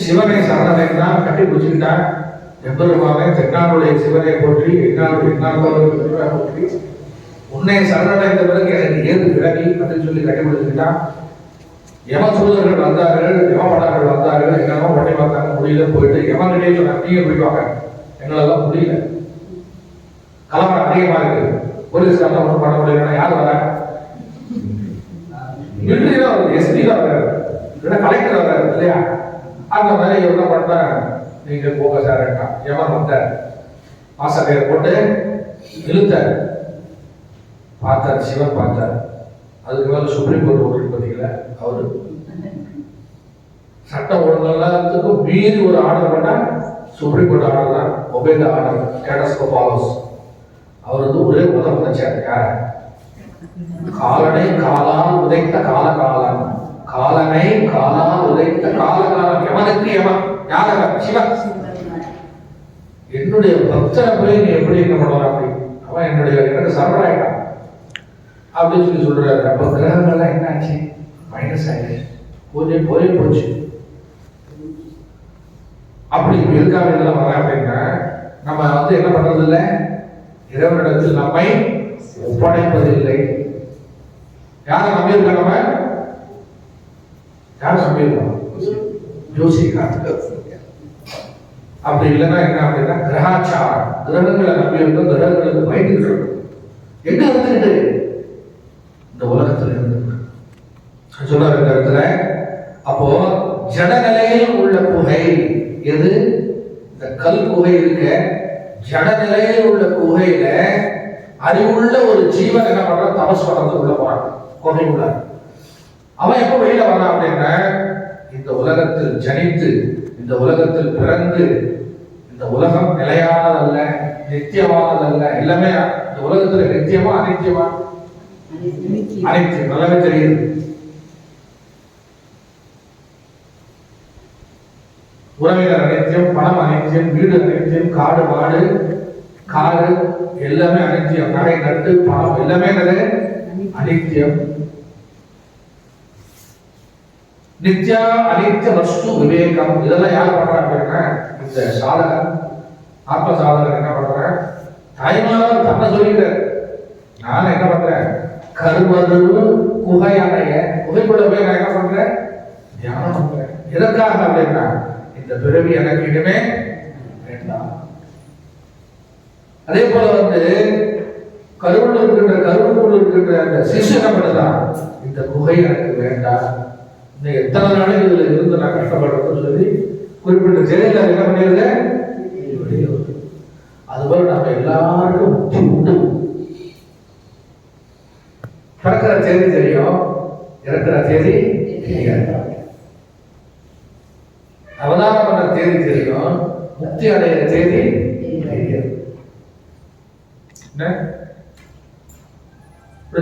சிவனை சரணடைந்தான், கட்டி பிடிச்சுக்கிட்டான். எம்பெருமானை தென்னாடுடைய சிவனை போற்றி, போற்றி, உன்னை சரணடைந்த பிறகு எனக்கு ஏது விலகி அப்படின்னு சொல்லி கட்டிப்பிடிச்சுக்கிட்டான். யம சூதர்கள் வந்தார்கள், யமபடர்கள் வந்தார்கள், என்னமோ பண்ணி பார்த்தாங்க, முடியல. போயிட்டு யமன்கிட்டே சொன்னாங்க, நீங்க போயிடுவாங்க, எங்களெல்லாம் முடியல, கலவரம் அதிகமா இருக்கு, போலீஸ்காரெல்லாம் ஒன்றும் பண்ண முடியலன்னா யார் வர? மிலிட்டரி தான் வருது, எஸ்பி தான் வர்றாரு, இல்லைன்னா கலெக்டர் வர்றாரு இல்லையா? அந்த மாதிரி என்ன பண்ண, நீங்க போக சார். யமன் வந்தார், ஆசிரியர் போட்டு இழுத்தார். பார்த்தார், சிவன் பார்த்தார். அதுக்கு மேல சுப்ரீம் கோர்ட் ஓட்டு பார்த்தீங்களா, அவரு சட்டம் ஒழுங்கெல்லாத்துக்கும் மீறி ஒரு ஆர்டர் பண்ணா சுப்ரீம் கோர்ட் ஆர்டர் தான், obey the order, status quo follows. அவர் ஒரே உதவ வச்சார். யார? காலனை காலால் உதைத்த காலகாலன், காலனை காலால் உதைத்த காலகாலன். யமனுக்கு யமன் யார? சிவன். என்னுடைய பக்தனை போய் நீ எப்படி என்ன பண்ணுவார்? அப்படி அவன் எனக்கு சரணாயிட்டான் அப்படின்னு சொல்லி சொல்றாரு. அப்ப கிரகங்கள்லாம் என்ன ஆச்சு? மைனஸ் ஆயிடுச்சு, போய் போச்சு. அப்படி எதுக்காக இதெல்லாம் வர அப்படின்னா, நம்ம என்ன பண்றது இல்லை, இறைவனிடத்தில் நம்மை ஒப்படைப்பதில்லை. யாரை நம்பியிருக்க? நம்ம யாரை நம்பியிருக்கோம்? ஜோசிக்காரர்கள். அப்படி இல்லைன்னா என்ன அப்படின்னா கிரகாச்சாரம், கிரகங்களை நம்பியிருக்கோம், கிரகங்களுக்கு பயந்துட்டு இருக்கோம். என்ன இருந்துகிட்டு இந்த உலகத்துல இருந்து சொல்றாரு இந்த இடத்துல. அப்போ ஜடநிலையில் உள்ள குகை எது? இந்த கல் குகை இருக்க, ஜடநிலையில் உள்ள குகையில அறிவுள்ள ஒரு ஜீவன் என்ன பண்றான்? தபஸ் பண்றது உள்ள போறான் குகைக்குள்ள. அவன் எப்ப வெளியில வரான் அப்படின்னா, இந்த உலகத்தில் ஜனித்து, இந்த உலகத்தில் பிறந்து, இந்த உலகம் நிலையானதல்ல, நித்தியமானதல்ல. எல்லாமே இந்த உலகத்துல நித்தியமா அனித்தியமா? அனித்தியம். நல்லாவே தெரியுது. உறவினர் அனித்தியம், பணம் அனித்தியம், வீடு அனித்தியம், காடு மாடு காடு எல்லாமே அனித்தியம். நகை நட்டு பணம் எல்லாமே அனித்தியம். நித்யா அனித்திய வஸ்து விவேகம். இதெல்லாம் யார் பண்றாங்க அப்படின்னா இந்த சாதகன், ஆத்ம சாதகன் என்ன பண்றேன்? தாய்மார் தன்னை சொல்லிட்டு நான் என்ன பண்றேன்? கருவரு குகையடைய குகைக்குள்ள போய் நான் என்ன பண்றேன்? தியானம் பண்றேன். எதற்காக அப்படின்னா இந்த பிறவி எனக்கு இனிமே வேண்டாம். அதே போல கருவுள்ள இருக்கின்ற அந்த சிசு என்ன பண்ணுதான்? இந்த குகை எனக்கு வேண்டாம். இன்னும் எத்தனை நாளைக்கு இதுல இருந்து நான் கஷ்டப்படுறேன்னு சொல்லி குறிப்பிட்ட ஜெயில என்ன பண்ணிருங்க. அதுபோல நம்ம எல்லாருக்கும் முக்தி உண்டு. பிறக்கிற தேதி தெரியும், இறக்கிற தேதி தெரியாது. அவதாரம் பண்ண தேதி தெரியும், முக்தி அடைகிற தேதி தெரியாது.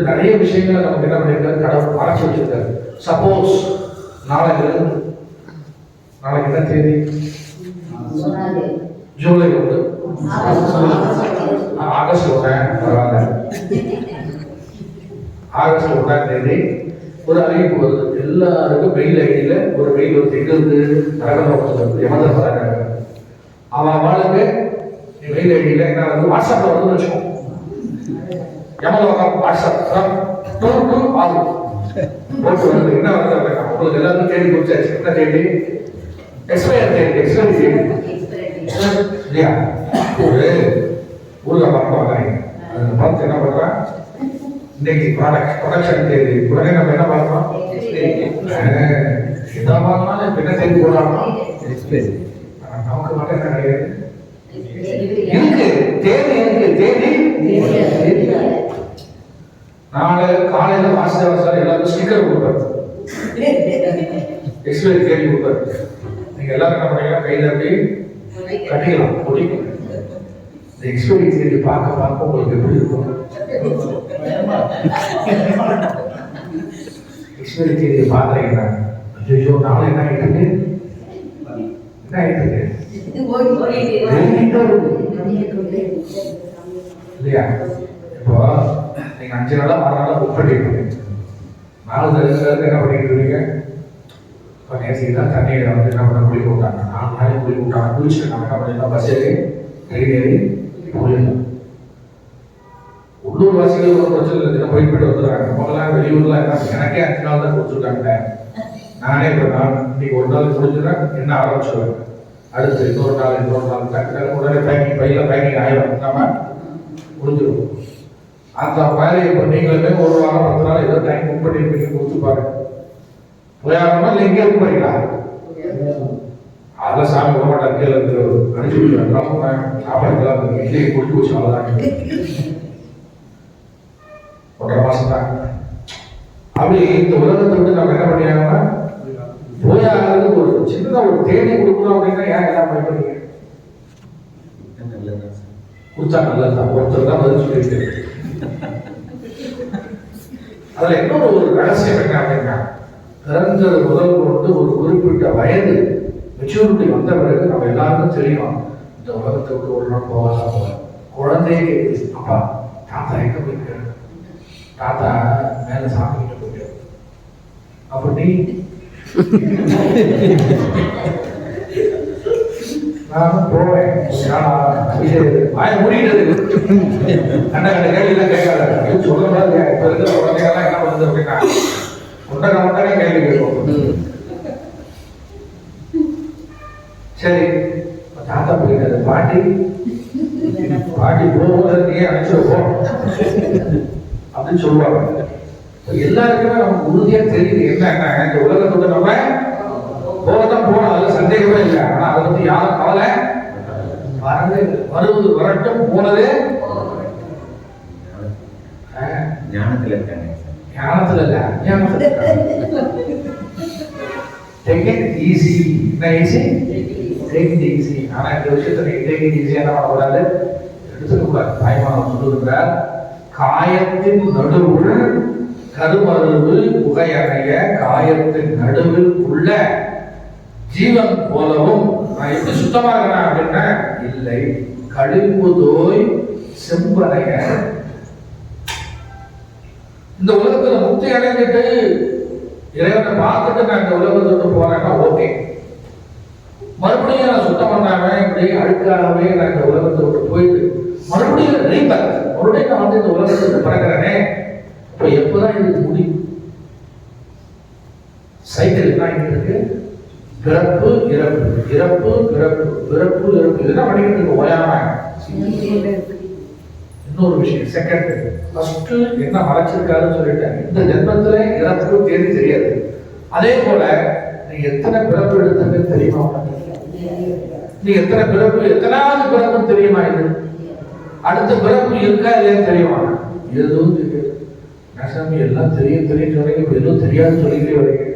நிறைய விஷயங்களை நமக்கு என்ன பண்ணிருக்காரு? கடவுள் மறைச்சு வச்சிருக்காரு. சப்போஸ் நாளைக்கு என்ன தேதி? ஜூலை 1, ஆகஸ்ட் 1, பரவாயில்ல, ஆகஸ்ட் 1ஆம் தேதி ஒரு அறிவிப்பு வருது. எல்லாருக்கும் மெயில் ஐடியில ஒரு மெயில் வருது. எங்களுக்கு நரகலோகத்துல யமதர்மராஜாங்க அவளுக்கு மெயில் ஐடியில என்ன வருது? வாட்ஸ்அப்ல வருதுன்னு வச்சுக்கோம். யமலோகம் வாட்ஸ்அப் போட்டு வருது. என்ன வருது அப்படின்னா உங்களுக்கு எல்லாருக்கும் தேடி கொடுத்தாச்சு. என்ன தேதி? எக்ஸ்பயர் தேதி. எக்ஸ்பயரி தேதி இல்லையா? ஒரு ஊர்ல படம் வாங்குறீங்க, அந்த படத்தை என்ன பண்றான்? இன்னைக்கு ப்ரொடக்ஷன் தேதி. உடனே நம்ம என்ன பார்க்கிறோம்? எதா வாங்கினாலும் இப்ப என்ன தேதி போடலாமா? நமக்கு மட்டும் என்ன கிடையாது? இருக்கு தேதி, இருக்கு தேதி. நாளை காலையில வாசல் எல்லாருக்கும் ஸ்டிக்கர் கொடுப்பாரு, எக்ஸ்பைரி தேதி கொடுப்பாரு. நீங்க எல்லாரும் என்ன பண்ணீங்கன்னா கையில அப்படி கட்டிக்கலாம், ஒட்டிக்கலாம். இந்த எக்ஸ்பைரி தேதி பார்க்க உங்களுக்கு எப்படி இருக்கும்? எக்ஸ்பைரி தேதியை பார்க்குறீங்கன்னா ஐயோ நாளை என்ன ஆயிட்டு இல்லையா? இப்போ நீங்க 5 நாளா 6 நாளா புக் பண்ணிருக்கீங்க. 4 தடவை என்ன பண்ணிட்டு இருக்கீங்க? இப்போ நேற்று தான் தண்ணியை என்ன பண்ண குளிக்க விட்டாங்க. 4 நாளைக்கு குளிக்க விட்டாங்க. குளிச்சுட்டு நம்ம என்ன பண்ணிடலாம்? பஸ் ஏறி ஏறி போயிடலாம். உள்ளூர் வாசிகள் ஒரு பிரச்சனை இல்லை, போயிட்டு வந்துடுறாங்க. நம்மளாம் வெளியூர்லாம் எனக்கே 5 நாள் தான் கொடுத்துருக்காங்க. நானே இப்போ இன்னைக்கு ஒரு நாள் முடிஞ்சுதான் என்ன ஆரம்பிச்சுருவேன். அடுத்து இன்னொரு நாள் டக்கு உடனே பையில பேக்கிங் ஆயிடும், நம்ம முடிஞ்சிடும். அந்த மாதிரி இப்போ நீங்களுமே 1 வாரம் 10 நாள் ஏதோ டைம் புக் பண்ணிருப்பீங்க, கொடுத்து பாருங்க. போயாரமா இல்லை எங்கே இருக்கு போறீங்களா? அதெல்லாம் சாமி விட மாட்டாங்க, கீழே இருந்து அனுப்பிச்சு விடுவாங்க. சாப்பாடுலாம் இட்லிக்கு குடிச்சு வச்சு அவ்வளோதான். 1.5 மாசம் தான். அப்படி இந்த உலகத்தை நம்ம என்ன பண்ணியாங்கன்னா போயாகிறது ஒரு சின்னதா ஒரு தேடி கொடுக்கணும் அப்படின்னா ஏன் எல்லாம் பயப்படுறீங்க? கொடுத்தா நல்லதுதான். ஒருத்தர் தான் பதில் சொல்லிட்டு அதுல இன்னொரு ஒரு ரகசியம் என்ன அப்படின்னா பிறந்தது முதல் கொண்டு ஒரு குறிப்பிட்ட வயது மெச்சூரிட்டி வந்த பிறகு நம்ம எல்லாருக்கும் தெரியும் இந்த உலகத்தை விட்டு ஒரு நாள் போகலாம். குழந்தையே கேட்குது, அப்பா தாத்தா எங்க போயிருக்காரு? தாத்தா மேல சாமி கிட்ட போயிட்டாரு. அப்ப நீ நானும் போவேன். வாய மூடிட்டு கண்ட கேள்வி எல்லாம் கேட்காத சொல்லக்கூடாது. இப்ப இருக்கிற குழந்தைகள்லாம் என்ன பண்ணுது அப்படின்னா ஒன்றரை கேள்வி கேட்கும். சரி தாத்தா போயிட்டாரு, பாட்டி போகும்போது அனுப்பிச்சிருப்போம் அப்படின்னு சொல்லுவாங்க. எல்லாருக்குமே நமக்கு உறுதியா தெரியுது என்ன இந்த உலகத்தோட நம்ம போகத்தான் போனோம், அதுல சந்தேகமே இல்லை. ஆனா அதை பத்தி யாரும் கவலை வருவது வரட்டும், போனதே ஞானத்துல இருக்காங்க. ஞானத்துல இல்ல, ஞானத்துல டேக் இட் ஈஸி. என்ன ஈஸி? Take it easy. ஆனா இந்த விஷயத்தை நீங்க டேக் இட் ஈஸியா என்ன பண்ணக்கூடாது, எடுத்துக்க கூடாது. தாய்மானவர் சொல்லுகிறார், காயத்தின் நடுவுள் கருமருவு புகையணைய காயத்தின் நடுவில் உள்ள ஜீவன் போலவும் நான் எப்படி சுத்தமா இருக்கிறேன் அப்படின்னா, இல்லை கழிப்புதோய் செம்பனைய. இந்த உலகத்துல முக்தி அடைஞ்சிட்டு இறைவனை பார்த்துட்டு நான் இந்த உலகத்தை விட்டு போறேன்னா ஓகே. மறுபடியும் நான் சுத்தம் பண்ணாம இப்படி அழுக்காகவே நான் இந்த உலகத்தை விட்டு போயிட்டு மறுபடியும் ரீபர்த், மறுபடியும் நான் வந்து இந்த உலகத்துக்கு பிறக்கிறேனே, இப்ப எப்பதான் இதுக்கு முடியும்? சைக்கிள் தான் இருக்கு, பிறப்பு இறப்பு, இறப்பு பிறப்பு, பிறப்பு இறப்பு. இதெல்லாம் பண்ணிக்கிட்டு இருக்கு ஓயாம. இன்னொரு விஷயம், செகண்ட் ஃபர்ஸ்ட் என்ன மறைச்சிருக்காருன்னு சொல்லிட்டேன். இந்த ஜென்மத்துல இறப்பு தேதி தெரியாது. அதே போல நீ எத்தனை பிறப்பு எடுத்ததுன்னு தெரியுமா? நீ எத்தனை பிறப்பு, எத்தனாவது பிறப்புன்னு தெரியுமா? இது அடுத்த பிறப்பு இருக்கா இல்லையா தெரியுமா? எதுவும் தெரியாது. நசாமி எல்லாம் தெரியும் தெரியும் சொல்றீங்க, இப்ப எதுவும் தெரியாது சொல்லிக்கிட்டே வரீங்க.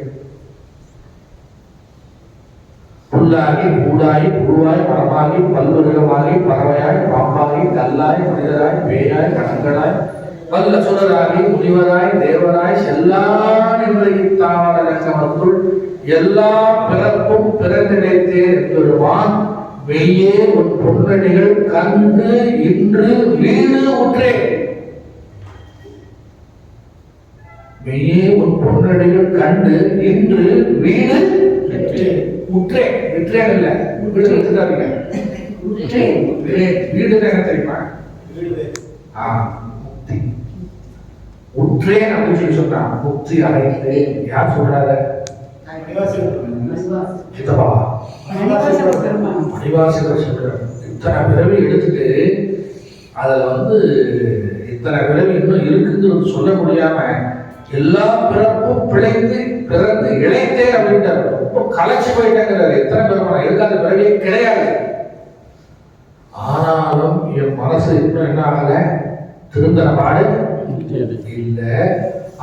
புல்லாகி பூடாகி புழுவாய் மரமாகி பல்வருகமாகி பறவையாய் பாம்பாகி கல்லாய் மனிதராய் பேயாய் கணங்களாய் வல்ல சுரராகி முனிவராய் தேவராய் செல்லான் என்ற இத்தாவர லட்சமத்துள் எல்லா பிறப்பும் பிறந்திடைத்தேன் என்பருவான் மெய்யே உன் பொன்னடிகள் கண்டு இன்று வீடு உற்றேன். மெய்யே உன் பொன்னடிகள் கண்டு இன்று வீடு உற்றேன். விற்றேன் இல்ல, வீடு வச்சுதாருங்க. வீடு என்ன தெரியுமா? முக்தி. உற்றேன் அப்படின்னு சொல்லி சொன்னா முக்தி அடைந்தேன். யார் சொல்றாரு? சித்தப்பா மணிவாசகர் சொல்றாரு. இத்தனை பிறவி எடுத்துட்டு அதுல வந்து இத்தனை பிறவி இன்னும் இருக்குன்னு சொல்ல முடியாம எல்லா பிறப்பும் பிழைந்து பிறந்து இழைத்தேன் அப்படின்றார். ரொம்ப கலைச்சு போயிட்டேங்கிறாரு. எத்தனை பிறப்பு இருக்காத பிறவியே கிடையாது. ஆனாலும் என் மனசு இன்னும் என்ன ஆகல, திருந்தன பாடு இல்ல.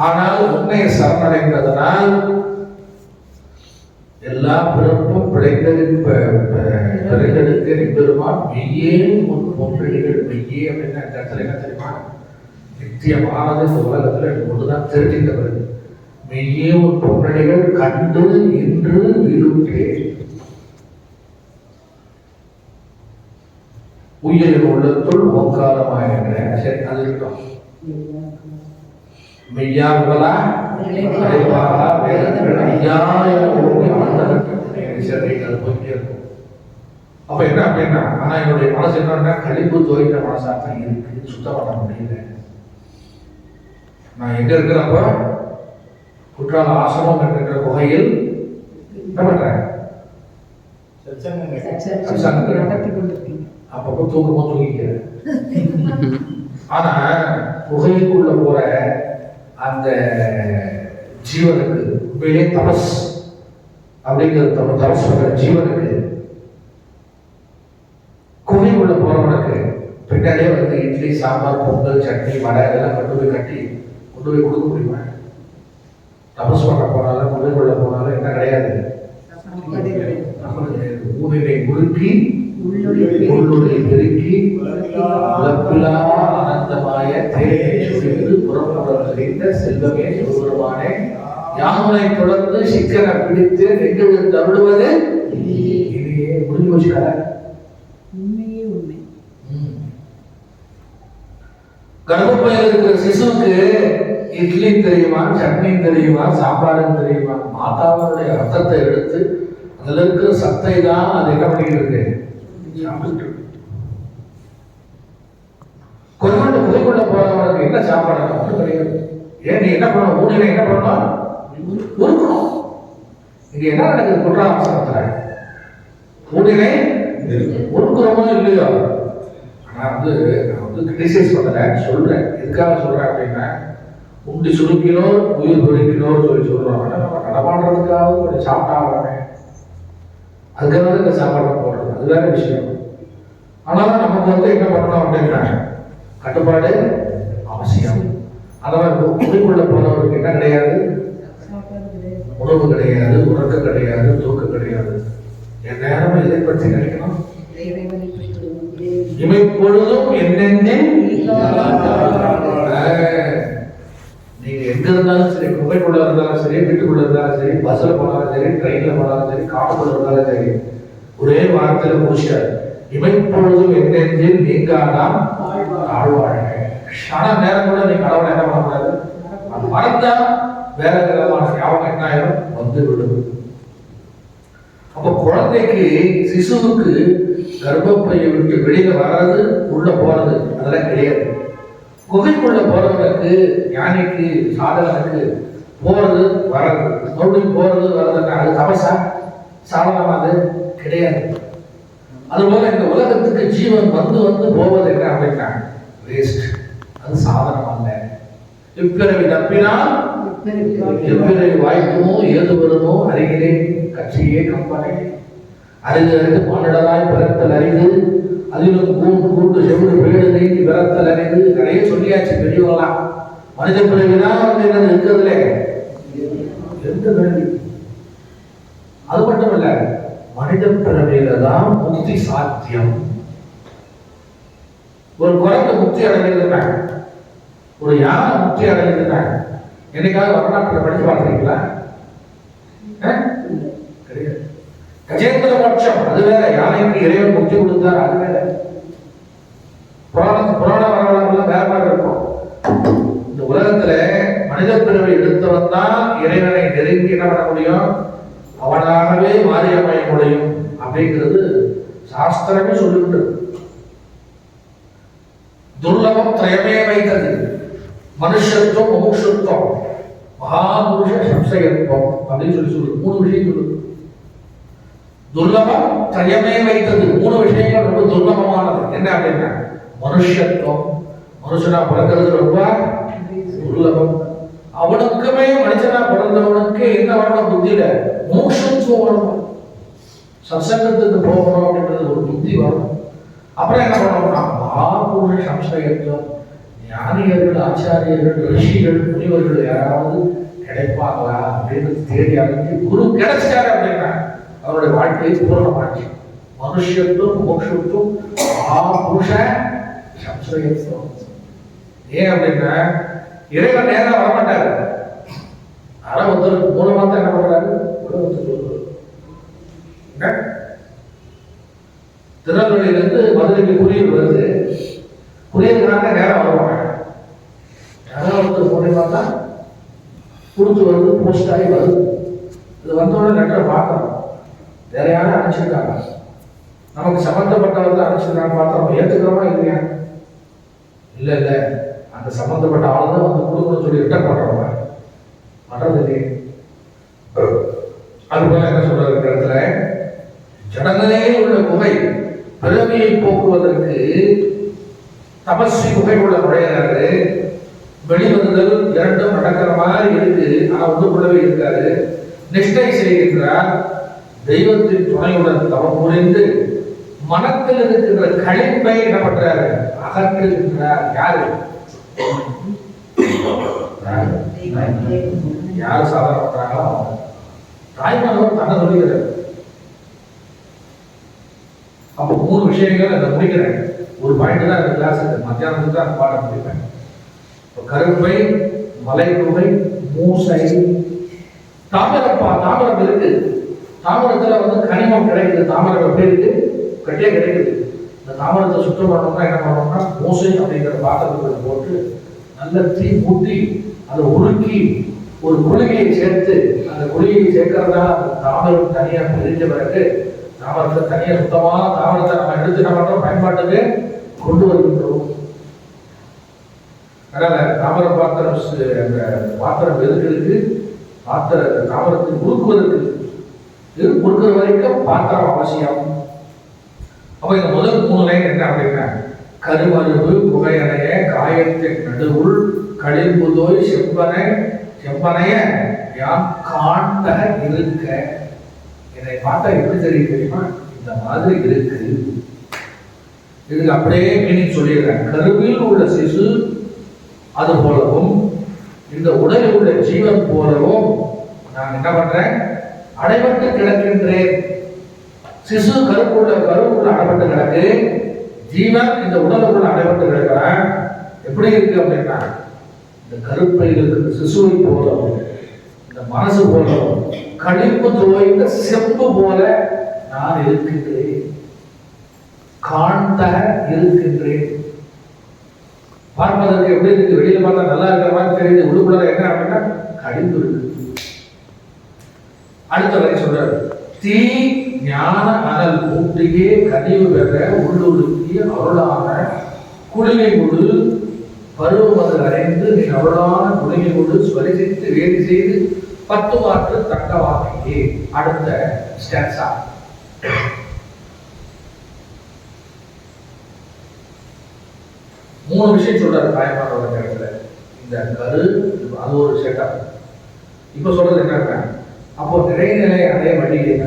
ஆனால் உன்னை சரணடைந்ததனால் எல்லா பிறப்பும் பிழைத்தெடுக்க பெருமான் மெய்யே உன் பொன்னடிகள். மெய்யே அப்படின்னா இந்த இடத்துல என்ன தெரியுமா? நித்தியமானது இந்த உலகத்துல ஒன்றுதான் தெரிஞ்சுக்கிறது. மெய்யே உன் பொன்னடிகள் கண்டு இன்று வீடுற்றேன். உயிரின் உள்ளத்துள் ஓங்காரமாயின்ற. சரி, அது இருக்கட்டும். மெய்யா முதலா விளைவாக வேதங்கள் ஐயா என ஓங்கி ஆழ்ந்தகர்கள் போயிட்டே இருக்கும். அப்ப என்ன அப்படின்னா, ஆனா என்னுடைய மனசு என்னன்னா கழிப்பு தோய்ந்த மனசாத்தான் இருக்கு, சுத்தம் பண்ண முடியல. நான் எங்க இருக்கிறப்ப குற்றால ஆசிரமம் என்கின்ற குகையில் என்ன பண்றேன்? அப்பப்போ தூக்கமா தூங்கிக்கிறேன். ஆனா குகைக்குள்ள போற அந்த ஜீவனுக்கு உண்மையிலே தபஸ் அப்படிங்கிறது, தபஸ் பண்ற ஜீவனுக்கு குகைக்குள்ள போறவனுக்கு பின்னாடியே வந்து இட்லி சாம்பார் பொங்கல் சட்னி வடை இதெல்லாம் கொண்டு போய் கட்டி கொண்டு போய் கொடுக்க முடியுமா? தபஸ் பண்ண போனாலும் குகைக்குள்ள போனாலும் என்ன கிடையாது, ஊரினை முறுக்கி உள்ளுரை பெருக்கி உலப்பிலா ஆனந்தமாய தேனை சுழிந்து புறமுடன் தெரிந்த செல்வமே சிவபெருமானே யாமுனை தொடர்ந்து சிக்கனை பிடித்து நெஞ்சு தருடுவது இதையே முடிஞ்சு வச்சுக்கார. கர்ப்பப்பையில் இருக்கிற சிசுவுக்கு இட்லி தெரியுமா, சட்னி தெரியுமா, சாப்பாடு தெரியுமா? மாதாவுடைய ரத்தத்தை எடுத்து அதுல இருக்கிற சத்தை தான் அது என்ன பண்ணிக்கிட்டு இருக்கு, கொஞ்சோண்டு புதைக்குள்ள போறவனுக்கு என்ன சாப்பாடு ஒன்றும் கிடையாது. ஏன் நீ என்ன பண்ணணும், ஊனில என்ன பண்ணணும், உருக்கணும். இங்க என்ன நடக்குது குற்றாலத்துல? ஊனிலை உருக்குறமோ இல்லையோ. ஆனா நான் கிரிட்டிசைஸ் பண்ணல, சொல்றேன். எதுக்காக சொல்றேன் அப்படின்னா, உண்டி சுருக்கினோர் உயிர் பொறுக்கினோர் சொல்றோம். நம்ம நடமாடுறதுக்காக கொஞ்சம் சாப்பிட்டாங்க, அதுக்காக இந்த சாப்பாடு போடுறது, அது வேற விஷயம். ஆனாலும் நமக்கு என்ன பண்ணணும் அப்படின்னா கட்டுப்பாடு அவசியம். அதனால குடிக்குள்ள போனவருக்கு என்ன கிடையாது, உணவு கிடையாது, உறக்கம் கிடையாது, பஸ்ஸில் போனாலும் சரி, ட்ரெயினில் போனாலும் சரி, காட்டுக்குள்ள இருந்தாலும் சரி, ஒரே வாரத்தில் முடிச்சார். இமைப்பொழுதும் என் நெஞ்சில் நீங்காதான் தாழ்வாழ்க. க்ஷண நேரம் கூட நீ கடவுளை என்ன பண்ணக்கூடாது, அது மறந்தா வேற விதமான ஞாபகம் என்ன ஆயிரும், வந்து விடும். அப்ப குழந்தைக்கு, சிசுவுக்கு கர்ப்பப்பையை விட்டு வெளியில வர்றது, உள்ள போறது அதெல்லாம் கிடையாது. குகைக்குள்ள போறவனுக்கு, ஞானிக்கு, சாதகனுக்கு போறது வர்றது, மறுபடியும் போறது வர்றதுன்னா அது தபசா, சாதனமா அது கிடையாது. அதுபோல இந்த உலகத்துக்கு ஜீவன் வந்து வந்து போவது என்ன அப்படின்னா வேஸ்ட், அது சாதனம் அல்ல. இப்பிறவி தப்பினால் எப்பிறவி வாய்க்குமோ ஏது வருமோ அருகிலே கட்சியே கம்பனை அருகு அருகு பாண்டடாய் பிறத்தல் அறிந்து அதிலும் கூண்டு செவிடு வீடு நீங்கி பிறத்தல் அறிந்து நிறைய சொல்லியாச்சு பெரியவங்களாம். மனித பிறவிதான் வந்து என்னது இருக்கிறதுல எந்த கேள்வி. அது மட்டும் இல்ல, மனித பிறவியில தான் முக்தி சாத்தியம். ஒரு குரங்கு முக்தி அடைஞ்சிருந்தாங்க, ஒரு யானை முக்தி அடைஞ்சிருந்தாங்க. என்னைக்காவது வரலாற்றில் படிச்சு பார்த்துருக்கீங்களா? கிடையாது. கஜேந்திர மோட்சம் அது வேற, யானைக்கு இறைவன் முக்தி கொடுத்தார் அது வேற. புராண வரலாறுல வேற மாதிரி இருக்கும். இந்த உலகத்துல மனித பிறவை எடுத்தவன் தான் இறைவனை நெருங்கி என்ன பண்ண முடியும், அவனாகவே மாறி அமைய முடியும் அப்படிங்கிறது சாஸ்திரமே சொல்லிவிட்டு. துர்லபம் திரயமே வைத்தது, மனுஷத்துவம், மோட்சத்துவம், மகாபுருஷ சம்சயத்துவம் அப்படின்னு சொல்லி மூணு விஷயம் சொல்லுது. துர்லபம் திரயமே வைத்தது, மூணு விஷயங்கள் ரொம்ப துர்லபமானது. என்ன அப்படின்னா மனுஷத்துவம், மனுஷனா பிறக்கிறது ரொம்ப துர்லபம். அவனுக்குமே மனுஷனா பிறந்தவனுக்கு என்ன வரணும் புத்தியில, மோட்சத்துவம் வரணும், சத்சங்கத்துக்கு போகணும் அப்படின்றது ஒரு புத்தி வரணும். அப்புறம் என்ன பண்ணணும்னா மகாபுருஷ சம்சயத்துவம், ஞானியர்கள், ஆச்சாரியர்கள், ரிஷிகள், முனிவர்கள் யாராவது கிடைப்பாங்களா அப்படின்னு தேடி அழைச்சி குரு கிடைச்சாரு அப்படின்னா அவருடைய வாழ்க்கையை பூர்ணமாச்சு. மனுஷத்துவம், மோட்சத்துவம், மகாபுருஷ சம்சயத்துவம். ஏன் அப்படின்னா இறைவன் நேரம் வரமாட்டாரு, ஆனா ஒருத்தருக்கு மூலமா தான் என்ன பண்றாரு, உலகத்துக்கு திருநெல்வேலியிலிருந்து மதுரைக்கு குறியீடு வருது. குறியீடுக்காக நேரம் வருவாங்க, யாராவது ஒருத்தர் மூலியமா தான் கொடுத்து வருது, போஸ்ட் ஆகி வருது. இது வந்தோடனே லெட்டரை பார்க்கணும், வேற யாரும் அனுப்பிச்சிருக்காங்க, நமக்கு சம்பந்தப்பட்டவர் தான் அனுப்பிச்சிருக்காங்க, பார்த்தோம் ஏற்றுக்கிறோமா இல்லையா? இல்லை இல்லை, அந்த சம்பந்தப்பட்ட ஆள் தான் வந்து கொடுக்கணும்னு சொல்லி ரிட்டர்ன் பண்றவங்க பண்றது இல்லையே. அதுபோல என்ன சொல்றாரு இந்த இடத்துல, ஜடங்களே உள்ள குகை பிறவியை போக்குவதற்கு தபஸ்வி குகைக்குள்ள நுழையிறாரு. வெளிவருதல் இரண்டும் நடக்கிற மாதிரி இருக்கு, ஆனா உள்ளுக்குள்ளவே இருக்காரு. நிஷ்டை செய்கின்றார், தெய்வத்தின் துணையுடன் தவம் புரிந்து மனத்தில் இருக்கின்ற கழிப்பை என்ன பண்றாரு, அகற்றுகின்றார். யாரு யாரு சாதனை பண்றாங்களோ தாய்மானவர் தன்னை சொல்லுகிறார். அப்போ மூணு விஷயங்கள் அதை முடிக்கிறேன். ஒரு பாயிண்ட் தான் இந்த கிளாஸ், மத்தியானத்துக்கு தான் அந்த பாடம் முடிப்பேன். கருப்பை, மலைக்குகை, மூசை, தாமரம் இருக்கு. தாமரத்துல வந்து கனிமம் கிடைக்குது, தாமரம் எப்படி இருக்கு, கட்டியே கிடைக்குது. இந்த தாமரத்தை சுத்தம் பண்ணோம்னா என்ன பண்ணோம்னா மூசை அப்படிங்கிற பாத்திரத்துக்குள்ள போட்டு நல்ல தீ மூட்டி அதை உருக்கி ஒரு குளிகையை சேர்த்து, அந்த குளிகையை சேர்க்கறதுனால அந்த தாமரம் தனியா பிரிஞ்ச பிறகு தாமரத்தை தனியா சுத்தமான தாமரத்தை நம்ம எடுத்து என்ன பண்றோம், பயன்பாட்டுக்கு கொண்டு வருகின்றோம். அதனால தாமர பாத்திரம், அந்த பாத்திரம் எதுக்கு இருக்கு, தாமரத்தை உருக்குவதற்கு, இது உருக்குற வரைக்கும் பாத்திரம் அவசியம். அப்ப இந்த முதல் 3 லைன் என்ன அப்படின்னா, கருமருவு புகையணைய காயத்தின் நடுவுள் களிம்புதோய் செம்பனைய யான் காண்ட இருக்க. என்னை பார்த்தா எப்படி தெரியுமா, இந்த மாதிரி இருக்கு. இதுக்கு அப்படியே மீனிங் சொல்லிடுறேன். கருவில் உள்ள சிசு அது போலவும் இந்த உடலில் உள்ள ஜீவன் போலவும் நான் என்ன பண்றேன், அடைபட்டு கிடக்கின்றேன். சிசு கருவுக்குள்ள அடைபட்டு கிடக்கு, ஜீவன் இந்த உடலுக்குள்ள அடைபட்டு கிடக்கிறான். எப்படி இருக்கு அப்படின்னா, இந்த கருப்பையில் இருக்கிற சிசுவை போலவும் இந்த மனசு போலவும் களிப்பு தோய்ந்த செம்பு போல நான் இருக்கின்றேன், காண்த இருக்கின்றேன். பார்ப்பதற்கு எப்படி இருக்கு? வெளியில பார்த்தா நல்லா இருக்கிற மாதிரி தெரியுது, உள்ளுக்குள்ள என்ன அப்படின்னா களிப்பு இருக்கு. அடுத்த வரை சொல்றாரு, தீ ஞான அனல் மூட்டியே கனிவு பெற உள்ளுருக்கி அருளான குளிகை கொடு பருவமது அடைந்து நீ அருளான குளிகை கொடு ஸ்வரிசித்து வேதி செய்து 10 மாற்று தக்க வாக்கியே. அடுத்த ஸ்டான்ஸா, மூணு விஷயம் சொல்றாரு தாய்மானோட நேரத்துல. இந்த கரு அது ஒரு செட்டப். இப்ப சொல்றது என்னன்னா, அப்போ நிறைநிலை அடைய வழி என்ன?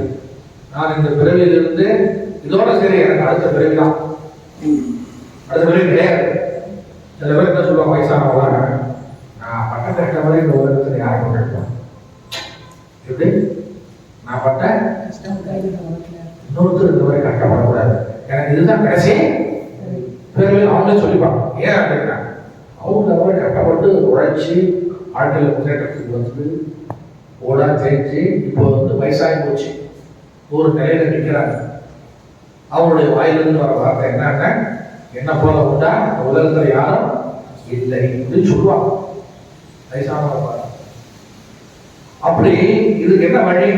நான் இந்த பிறவியிலிருந்து இதோட சரி, எனக்கு அடுத்த பிறவி தான், அடுத்த பிறவி கிடையாது. சில பேர் என்ன சொல்லுவாங்க, வயசானவங்க, நான் பட்ட கட்ட மாதிரி இந்த உலகத்தில் யாரை கொண்டிருப்பேன், எப்படி நான் பட்ட இன்னொருத்தர் இந்த மாதிரி கஷ்டப்படக்கூடாது, எனக்கு இதுதான் கடைசி பிறவி. அவங்களே சொல்லிப்பாங்க. ஏன் அப்படின்னா, அவங்க மாதிரி கஷ்டப்பட்டு உழைச்சி வாழ்க்கையில் முன்னேற்றத்துக்கு வந்து ஓடா தேய்ச்சி இப்போ வந்து வயசாகி போச்சு, ஒரு நிலையில நிற்கிறாங்க. அவங்களுடைய வாயிலிருந்து வர வார்த்தை என்னன்னா, என்ன போல உண்டா உலகத்துல யாரும் இல்லை அப்படின்னு சொல்லுவாங்க வயசானவங்க. அப்படி இதுக்கு என்ன வழி?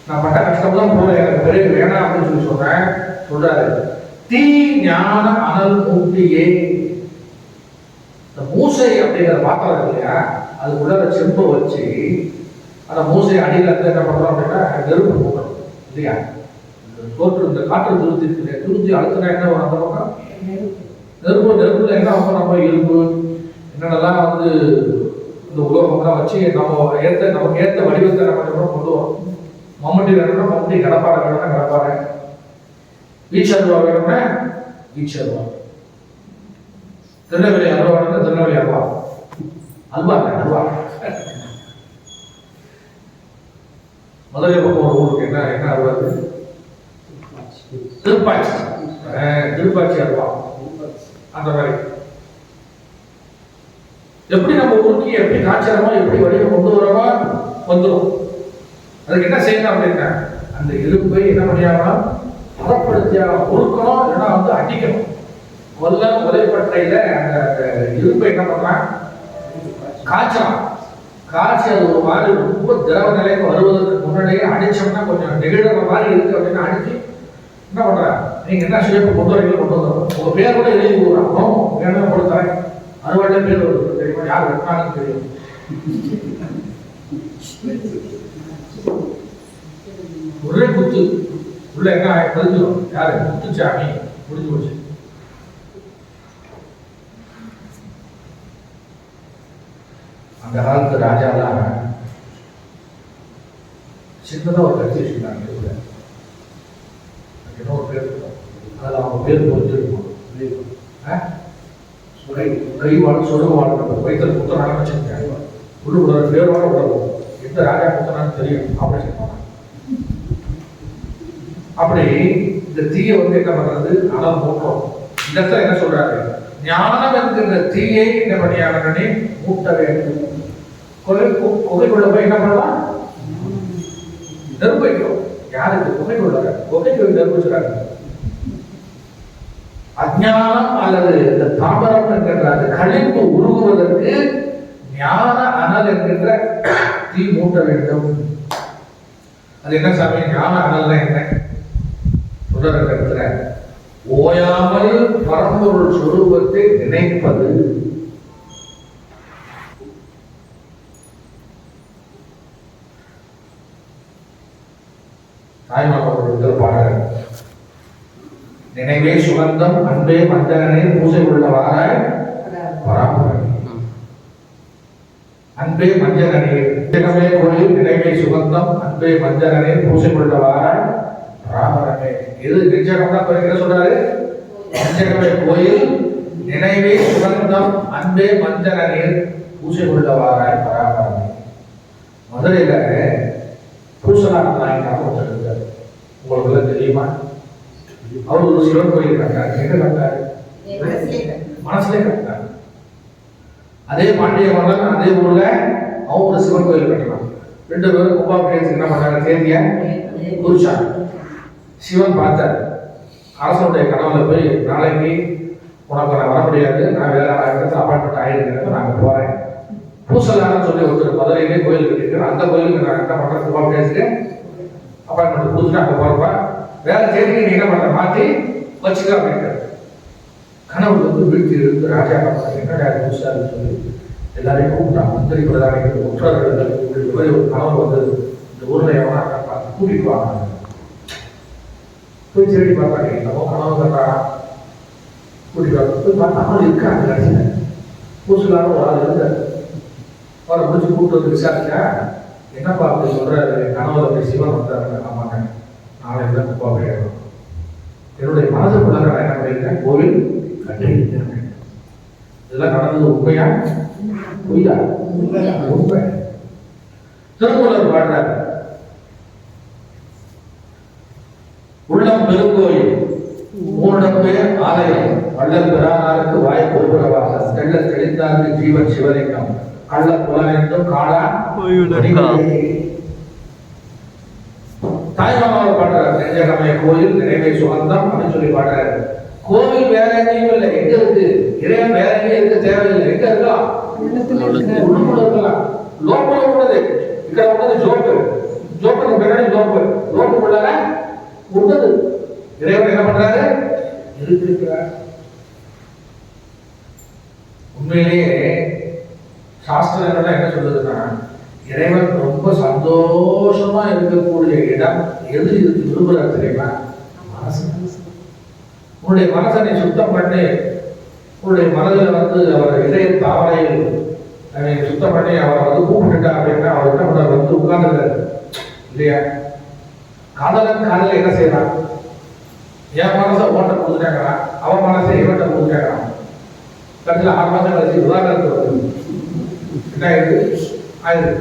நான் பட்ட கஷ்டம்லாம் போல எனக்கு பிறகு வேணாம் அப்படின்னு சொல்லி சொல்றேன். சொல்றாரு, தீ ஞான அனல் மூட்டியே. இந்த மூசை அப்படிங்கிற பாத்திரம் இல்லையா, அதுக்குள்ள செம்பை வச்சு அந்த மூசை அடியில் இருந்து என்ன பண்றோம் அப்படின்னா நெருப்பு போடுறோம் இல்லையா. தோற்று இந்த காற்று துருத்தி அழுத்தினா என்ன வரும்? அந்த பக்கம் நெருப்பு. நெருப்புல என்ன ஆகும்? நம்ம இரும்பு என்னென்னலாம் வந்து இந்த உலோகம்லாம் வச்சு நமக்கு ஏற்ற வடிவத்தை நம்ம கொண்டு வரும். மம்மட்டி வேணும்னா மம்மட்டி, கடப்பாறை வேணும்னா கடப்பாறை, வீச்சருவா வேணும்னா வீச்சருவா, திருநெல்வேலி அல்வா வேணும்னா திருநெல்வேலி அல்வா, அல்வா. மதுரை பக்கம் ஒரு ஊருக்கு என்ன அல்வா? திருப்பாச்சி அல்வா. அந்த மாதிரி எப்படி நம்ம ஊருக்கு எப்படி காய்ச்சலமா எப்படி வடிவம் கொண்டு வரமா வந்துடும். அதுக்கு என்ன செய்யணும் அப்படின்னா, அந்த இருப்பை என்ன பண்ணியாகணும், பதப்படுத்தியா உருக்கணும், இல்லைன்னா வந்து அடிக்கணும். உலைப்பற்றையில அந்த இருப்பை என்ன பண்ணலாம், காய்ச்சலாம். காய்ச்சி அது ஒரு மாதிரி ரொம்ப திரவ நிலைக்கு வருவதற்கு முன்னாடியே அடிச்சோம்னா கொஞ்சம் நெகிழற மாதிரி இருக்கு அப்படின்னா அடிச்சு என்ன பண்ற, நீங்க என்ன ஷேப் கொண்டு வரீங்க கொண்டு வந்துடும். உங்க பேர் கூட எழுதி கொடுக்குறாங்க, வேணும் கொடுத்தாங்க, அறுவாடே பேர் வருது தெரியுமா, யார் வெட்டினாலும் தெரியும். ஒரே குத்து உள்ள என்ன பதிஞ்சிடும், யாரு குத்துச்சாமி, முடிஞ்சு போச்சு. அந்த காலத்து ராஜாலாம் சின்னதாக ஒரு கட்சி வச்சுருந்தாங்க. என்ன ஒரு பேர் இருக்கும், அதில் அவங்க பேர் பொறுத்திருக்கும். கைவாள் சொருவாள் வயிற்றில் குத்தனாலும் வச்சுருக்காங்க. உள்ளுக்குள்ள பேரோட உடவும் எந்த ராஜா குத்தனான்னு தெரியும். ஆபரேஷன் பண்ணாங்க. அப்படி இந்த தீயை வந்து என்ன பண்றது, அனல் மூட்டுறோம். இந்த இடத்துல என்ன சொல்றாரு, ஞானம் என்கின்ற தீயை என்ன பண்ணியாகனே மூட்ட வேண்டும். குகைக்குள்ள போய் என்ன பண்ணலாம், நெருப்பு வைக்கிறோம். யாருக்கு? குகைக்குள்ள. குகைக்கு நெருப்பு வச்சுறாங்க. அஜ்ஞானம் அல்லது இந்த தாமரம் என்கின்ற அந்த கழிப்பு உருகுவதற்கு ஞான அனல் என்கின்ற தீ மூட்ட வேண்டும். அது என்ன சாமி ஞான அனல் என்ன சொல்ற இடத்துல, ஓயாமல் பரம்பொருள் சொரூபத்தை நினைப்பது. தாய்மானவர்கள் பாடல், நினைவே சுகந்தம் அன்பே மஞ்சனே பூசை உள்ளவாராய் பராமரி. அன்பே மஞ்சனே தினமே கோயில், நினைவே சுகந்தம் அன்பே மஞ்சனே பூசை உள்ளவாராய் பராமரமே. இது நெஞ்சகம் தான் என்ன சொல்றாரு, மஞ்சனமே கோயில், நினைவே சுகந்தம் அன்பே மஞ்சனே பூசை உள்ளவாராய் பராமரமே. மதுரையில பூசலார் நாயனாக ஒருத்தர் இருக்காரு, உங்களுக்கு தெரியுமா? அவர் ஒரு சிவன் கோயில் கட்டாரு. எங்க கட்டாரு? மனசுலே கட்டாரு. அதே பாண்டிய மன்னன் அதே ஊர்ல அவங்க ஒரு சிவன் கோயில் கட்டலாம். 2 பேரும் கும்பாபிஷேகத்துக்கு என்ன பண்ணாங்க, தேதியை குறிச்சாங்க. சிவன் பார்த்தார், அரசனுடைய கனவுல போய் நாளைக்கு உனக்கு நான் வர முடியாது, நான் வேற இடத்துல அப்பாயின்மெண்ட் ஆகிருக்கிறேன், நாங்கள் போகிறேன். பூசலான்னு சொல்லி ஒருத்தர் மதுரையிலே கோயில் கட்டிருக்கிறேன், அந்த கோயிலுக்கு நான் என்ன பண்ணுறேன், கும்பாபிஷேகத்துக்கு அப்பாயின்மெண்ட் கொடுத்துட்டு அங்கே போகிறப்ப வேற தேதிக்கு நீ என்ன பண்ணுற மாற்றி வச்சுக்க அப்படின்ட்டு கனவுல வந்து வீழ்த்தி இருந்து ராஜா என்னடா பூசாருன்னு சொல்லி எல்லாரையும் கூப்பிட்டாங்க. மந்திரி பிரதானிகள் உற்றார்கள் ஒரு கனவு வந்தது, இந்த ஊரில் எவனா பார்த்து கூட்டிட்டு வாங்க. போய் தேடி பார்த்தாங்க, என்னவோ கனவு கண்டா கூட்டிட்டு வாங்க. போய் பார்த்தா அவன் இருக்காங்க கடைசியில் பூசலான ஒரு ஆள் இருந்த அவரை முடிச்சு கூப்பிட்டு வந்து விசாரிச்சா, என்னப்பா அப்படி சொல்றாரு, கனவுல அப்படி சிவன் வந்தாரு. ஆமாங்க, நாளை தான் கும்பாபிஷேகம். என்னுடைய மனதுக்குள்ளார நான் என்ன பண்ணியிருக்கேன், கோவில் கட்டியிருக்கேன். இதெல்லாம் நடந்தது உண்மையா பொய்யா? உண்மை. திருமூலர் பாடுறார், உள்ளம் பெருங்கோயில், 3 பேர் ஆலயம், வள்ளல் பிரானாருக்கு வாய் கோபுரவாசல், தெள்ள தெளிந்தாருக்கு ஜீவன் சிவலிங்கம், கள்ள புலனென்றும் காளா தாய்மாமாவை பாடுறாரு. நெஞ்சகமய கோயில் நினைவை சுகந்தம் அப்படின்னு சொல்லி பாடுறாரு. கோவில் வேற எங்கேயும் இல்லை, எங்க இருக்கு? இறைவன் வேற எங்கேயும் இருக்க தேவையில்லை. எங்க இருக்கலாம்? உள்ளுக்குள்ள இருக்கலாம். லோப்பல உள்ளது, ఇక్కడ உள்ளது ஜோப்பு, ஜோப்புக்கு பின்னாடி லோப்பு, லோப்புக்குள்ளார உள்ளது. இறைவன் என்ன பண்றாரு? இருக்கிறார். உண்மையிலேயே சாஸ்திரங்கள்லாம் என்ன சொல்லுதுன்னா, இறைவன் ரொம்ப சந்தோஷமா இருக்கக்கூடிய இடம் எது இதுக்கு விரும்புறாரு தெரியுமா? மனசு. உன்னுடைய மனசை நீ சுத்தம் பண்ணி, உன்னுடைய மனதில் வந்து அவர் இதய தாவரையில் சுத்தம் பண்ணி அவரை வந்து கூப்பிட்டுட்டா அப்படின்னா அவர் என்ன பண்ண வந்து உட்கார்ந்துருக்காரு இல்லையா? காதலன் காதல என்ன செய்யறான்? என் மனசை ஓட்ட கொடுத்துட்டாங்களா, அவன் மனசை இவட்ட கொடுத்துட்டாங்களா? கடைசியில் 6 மாதம் கழிச்சு உதாரணத்துக்கு வருது, என்ன ஆயிடுது? ஆயிடுது.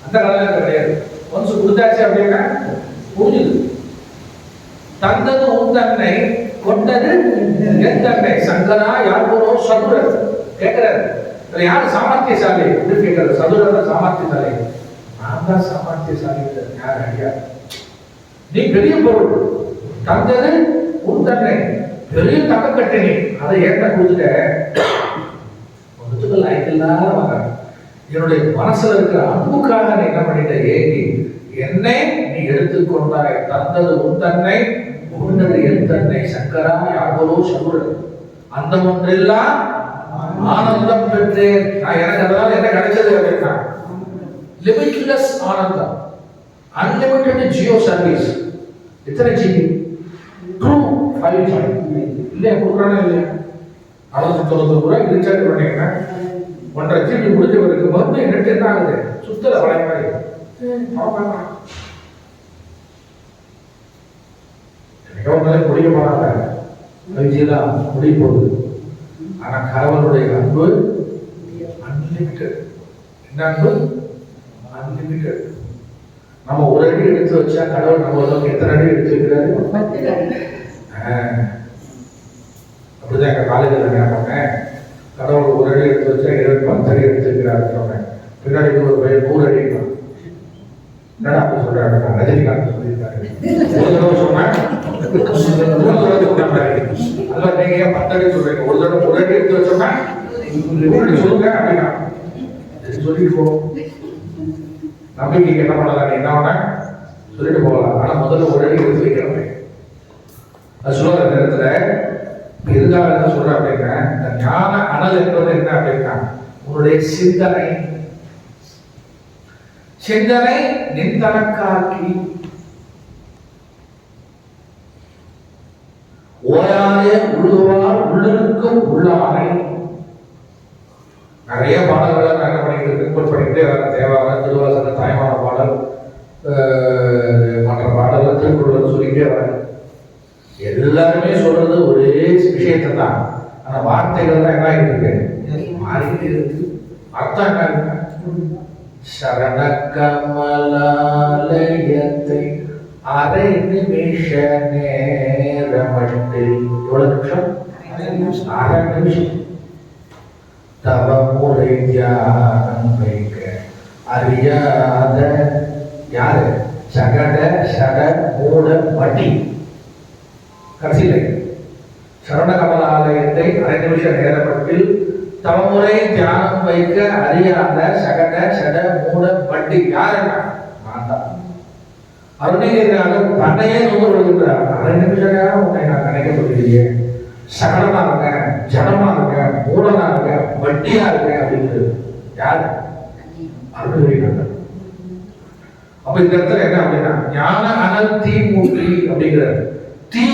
அந்த காலம் கிடையாது. ஒன்ஸ் கொடுத்தாச்சு அப்படின்னா புரிஞ்சுது. தந்தது உன் தன்னை, கொண்டது என் தன்னை, சங்கரா யாருக்கோ சதுரர் கேட்கிறார். இதுல யாரு சாமர்த்தியசாலி அப்படின்னு கேட்கிறார். சதுரர் தான் சாமர்த்தியசாலி. நான் தான் சாமர்த்தியசாலி. யார் ஐயா? நீ பெரிய பொருள், தந்தது உன் தன்னை, பெரிய தக்க கட்டினி, அதை ஏற்ற கொடுத்துட்ட ஒத்துக்கள் ஐக்கில்லாத வர என்னுடைய மனசுல இருக்கிற அன்புக்காக நீ என்ன பண்ணிட்ட? ஏங்கி என்னை நீ எடுத்துக்கொண்டாய். தந்தது உன் தன்னை, கொண்டது என் தன்னை, சங்கரா யாகோ சதுரன், அந்த ஒன்றெல்லாம் ஆனந்தம் பெற்றேன். நான் எனக்கு அதனால என்ன கிடைச்சது அப்படின்னா லிமிட்லெஸ் ஆனந்தம், அன்லிமிட்டெட் ஜியோ சர்வீஸ். எத்தனை ஜிபி? 255 இல்லையா? கொடுக்குறானே இல்லையா? 690 ரூபாய் ரீசார்ஜ் பண்ணீங்கன்னா 1.5 ஜிபி முடிஞ்ச வரைக்கும் மறுபடியும் நெட் என்ன ஆகுது? சுத்தல வளைய மாதிரி. முடிய போறாங்க, 5G தான் முடிய போகுது. ஆனா கடவுளுடைய அன்பு அன்லிமிட்டெட். என்ன அன்பு? அன்லிமிட்டெட். நம்ம ஒரு அடி எடுத்து வச்சா கடவுள் நம்ம எத்தனை அடி எடுத்து வைக்கிறாரு? அப்படிதான் எங்க காலேஜில் என்ன பண்ணேன், கடவுள் ஒரு அடி எடுத்து வச்சா 10 அடி எடுத்து வைக்கிறாரு சொன்னேன். பின்னாடி ஒரு பையன் 100 அடி என்னடா அப்படி சொல்றாரு? ரஜினிகாந்த் சொல்லியிருக்காரு. ஒரு தடவை சொன்னேன், அதான் நீங்க ஏன் 10 அடி சொல்றீங்க? ஒரு தடவை 1 அடி எடுத்து வச்சோம்னா சொல்லுங்க அப்படின்னா சொல்லிட்டு போ. நம்பிக்கைக்கு என்ன பண்ணலாம்? நீ என்ன பண்ண சொல்லிட்டு போகலாம். ஆனா முதல்ல 1 அடி எடுத்து வைக்கிறேன். அது சொல்ற நேரத்துல எதுக்காக என்ன சொல்றேன் அப்படின்னா, இந்த ஞான அனல் என்பது என்ன அப்படின்னா உன்னுடைய சிந்தனை. சிந்தனை நின்றனக்காக்கி ஓயாதே உள்ளுவார் உள்ளிருக்கும் உள்ளானை. நிறைய பாடல்களை நாங்கள் பண்ணிட்டு பின்பற்ற பண்ணிக்கிட்டே வர தேவாரம், திருவாசகம், தாய்மான பாடல், மற்ற பாடல்கள், திருக்குறள் சொல்லிக்கிட்டே வர. எல்லாருமே சொல்றது ஒரே விஷயத்தை தான். ஆனா வார்த்தைகள் தான் என்ன இருக்கு? மாறிக்கிட்டே இருக்கு. அர்த்தம் என்ன இருக்கு? சரண கமலாலயத்தை அரை நிமிஷ நேரமட்டில். எவ்வளவு நிமிஷம்? அரை நிமிஷம். தவ முறை தியானம் வைக்க அறியாத யாரு? சகட சட மூட வட்டி. கடைசியில சரவண கமலாலயத்தை அரை நிமிஷ நேரப்பட்டில் தவமுறை தியானம் வைக்க அறியாத சகட சட மூட வட்டி யாருன்னா நான் தான். அருணகிரிநாதர் தன்னையே நூறு விழுகிறார். அரை நிமிஷ நேரம் உன்னை நான் நினைக்க சொல்லியே சகடமா இருக்கேன், ஜனமா இருக்கேன், மூடனா இருக்கேன், வட்டியா இருக்கேன் அப்படிங்கிறது யாரு? அருணகிரிநாதர். அப்ப இந்த இடத்துல என்ன அப்படின்னா ஞான அனல் தீ மூட்டி அப்படிங்கிறார். தீ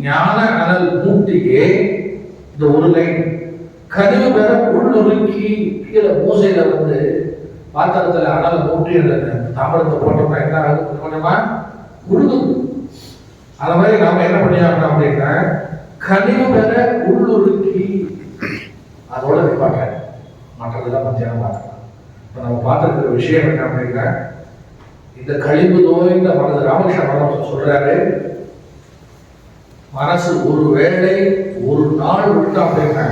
ஞான அனல் மூட்டியே இந்த ஒரு லைன் கனிவு பெற உள்ளுருக்கி கீழே மூசையில வந்து பாத்திரத்துல அனல் மூட்டி தாமிரத்தை போட்டோம்னா என்ன ஆகுது? கொஞ்சமா உருகுது. அந்த மாதிரி நாம என்ன பண்ணியாகணும் அப்படின்னா கனிவு பெற உள்ளுருக்கி அதோட நிற்பாங்க. மற்றதெல்லாம் மத்தியானம் பார்க்கலாம். இப்ப நம்ம பார்த்துருக்கிற விஷயம் என்ன அப்படின்னா இந்த கழிவு நோய்ந்த மனது ராமகிருஷ்ண பரமஹம்சர் சொல்றாரு, மனசு ஒரு வேளை ஒரு நாள் விட்டா அப்படின்னா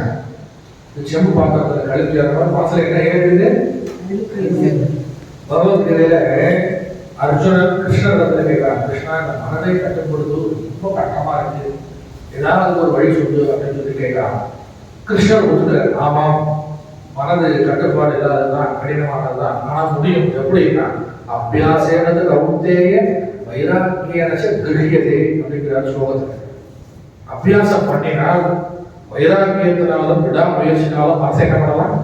இந்த செம்பு பாத்திரத்துல கழிவு மனசுல என்ன ஏறுது? பகவத்கீதையில அர்ஜுனன் கிருஷ்ணரிடத்துல கேட்கிறான், கிருஷ்ணா இந்த மனதை கட்டுப்படுத்து ரொம்ப கஷ்டமா இருக்கு, ஏதாவது ஒரு வழி சொல்லு அப்படின்னு சொல்லி கேட்கிறான். கிருஷ்ணர் ஒத்துக்கிறார், ஆமாம் மனது கட்டுப்பாடு இல்லாததுதான், கடினமானதுதான், ஆனா முடியும். எப்படின்னா அபியாசேனது கௌந்தேய வைராக்கியனச கிரகியதே அப்படிங்கிறார் ஸ்லோகத்துல. அபியாசம் பண்ணினால் வைராக்கியத்தினாலும் விடாமுயற்சினாலும் மனசை என்ன பண்ணலாம்?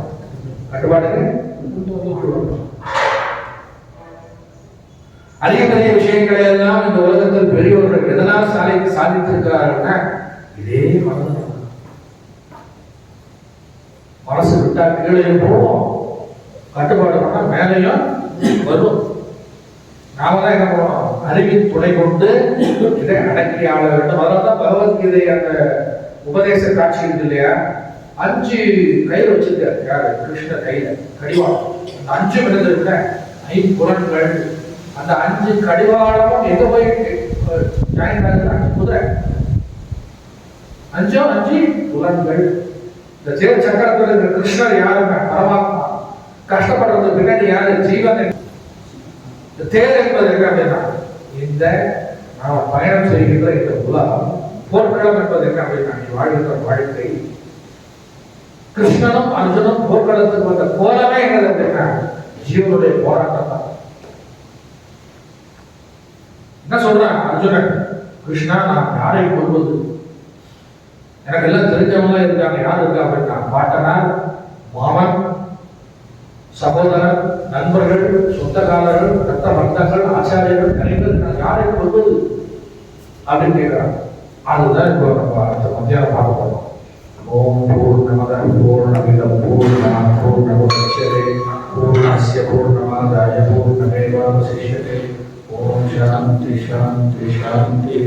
கட்டுப்பாடு. அதிக பெரிய விஷயங்களை எல்லாம் இந்த உலகத்தில் பெரியவர்கள் எதனால் சாதித்திருக்கிறார்கள்னா இதே மனது. மனசு விட்டா கீழே போவோம், கட்டுப்பாடு பண்ணா மேலையும் வரும். நாம தான் என்ன பண்ணணும்? அறிவின் துணை கொண்டு இதை அடக்கி ஆள வேண்டும். அதனால்தான் பகவத்கீதை அந்த உபதேச காட்சி இருக்கு இல்லையா, 5 கையில் வச்சிருக்காரு. யாரு? கிருஷ்ண கையில கடிவாளம். அந்த 5 இடத்துல இருக்க 5 புலன்கள், அந்த 5 கடிவாளமும் எங்க போய் ஜாயின் ஆகுது? குதிரை. 5 புலன்கள். இந்த தேர் சக்கரத்தில் இருக்கிற கிருஷ்ணர் யாருங்க? பரமாத்மா. கஷ்டப்படுறது பின்னாடி யாரு? ஜீவன். இந்த தேர் என்பது என்ன அப்படின்னா இந்த நாம் பயணம் செய்கின்ற இந்த உலகம். போர்க்களம் என்பது என்ன அப்படின்னா நீ வாழ்கின்ற வாழ்க்கை. கிருஷ்ணனும் அர்ஜுனும் போர்க்களத்துக்கு வந்த கோலமே என்னது அப்படின்னா ஜீவனுடைய போராட்டம் தான். என்ன சொல்றான் அர்ஜுனன்? கிருஷ்ணா நான் யாரை கொள்வது? எனக்கு எல்லாம் தெரிஞ்சவங்க இருக்காங்க. யார் இருக்கா அப்படின்னா பாட்டனார், மாமன், சகோதரர், நண்பர்கள், சொந்தக்காரர்கள், ரத்த பந்தங்கள், ஆச்சாரியர்கள், நிறைய பேர் நான் யாரை கொள்வது அப்படின்னு கேட்கிறாங்க. அதுதான் இப்போ நம்ம அடுத்த மத்தியானம் பார்க்க போறோம். ஓம் பூர்ணமத பூர்ணமிதம் பூர்ணாத் பூர்ணமுதச்யதே பூர்ணஸ்ய பூர்ணமாதாய பூர்ணமேவாவசிஷ்யதே. ஓம் சாந்தி சாந்தி சாந்தி.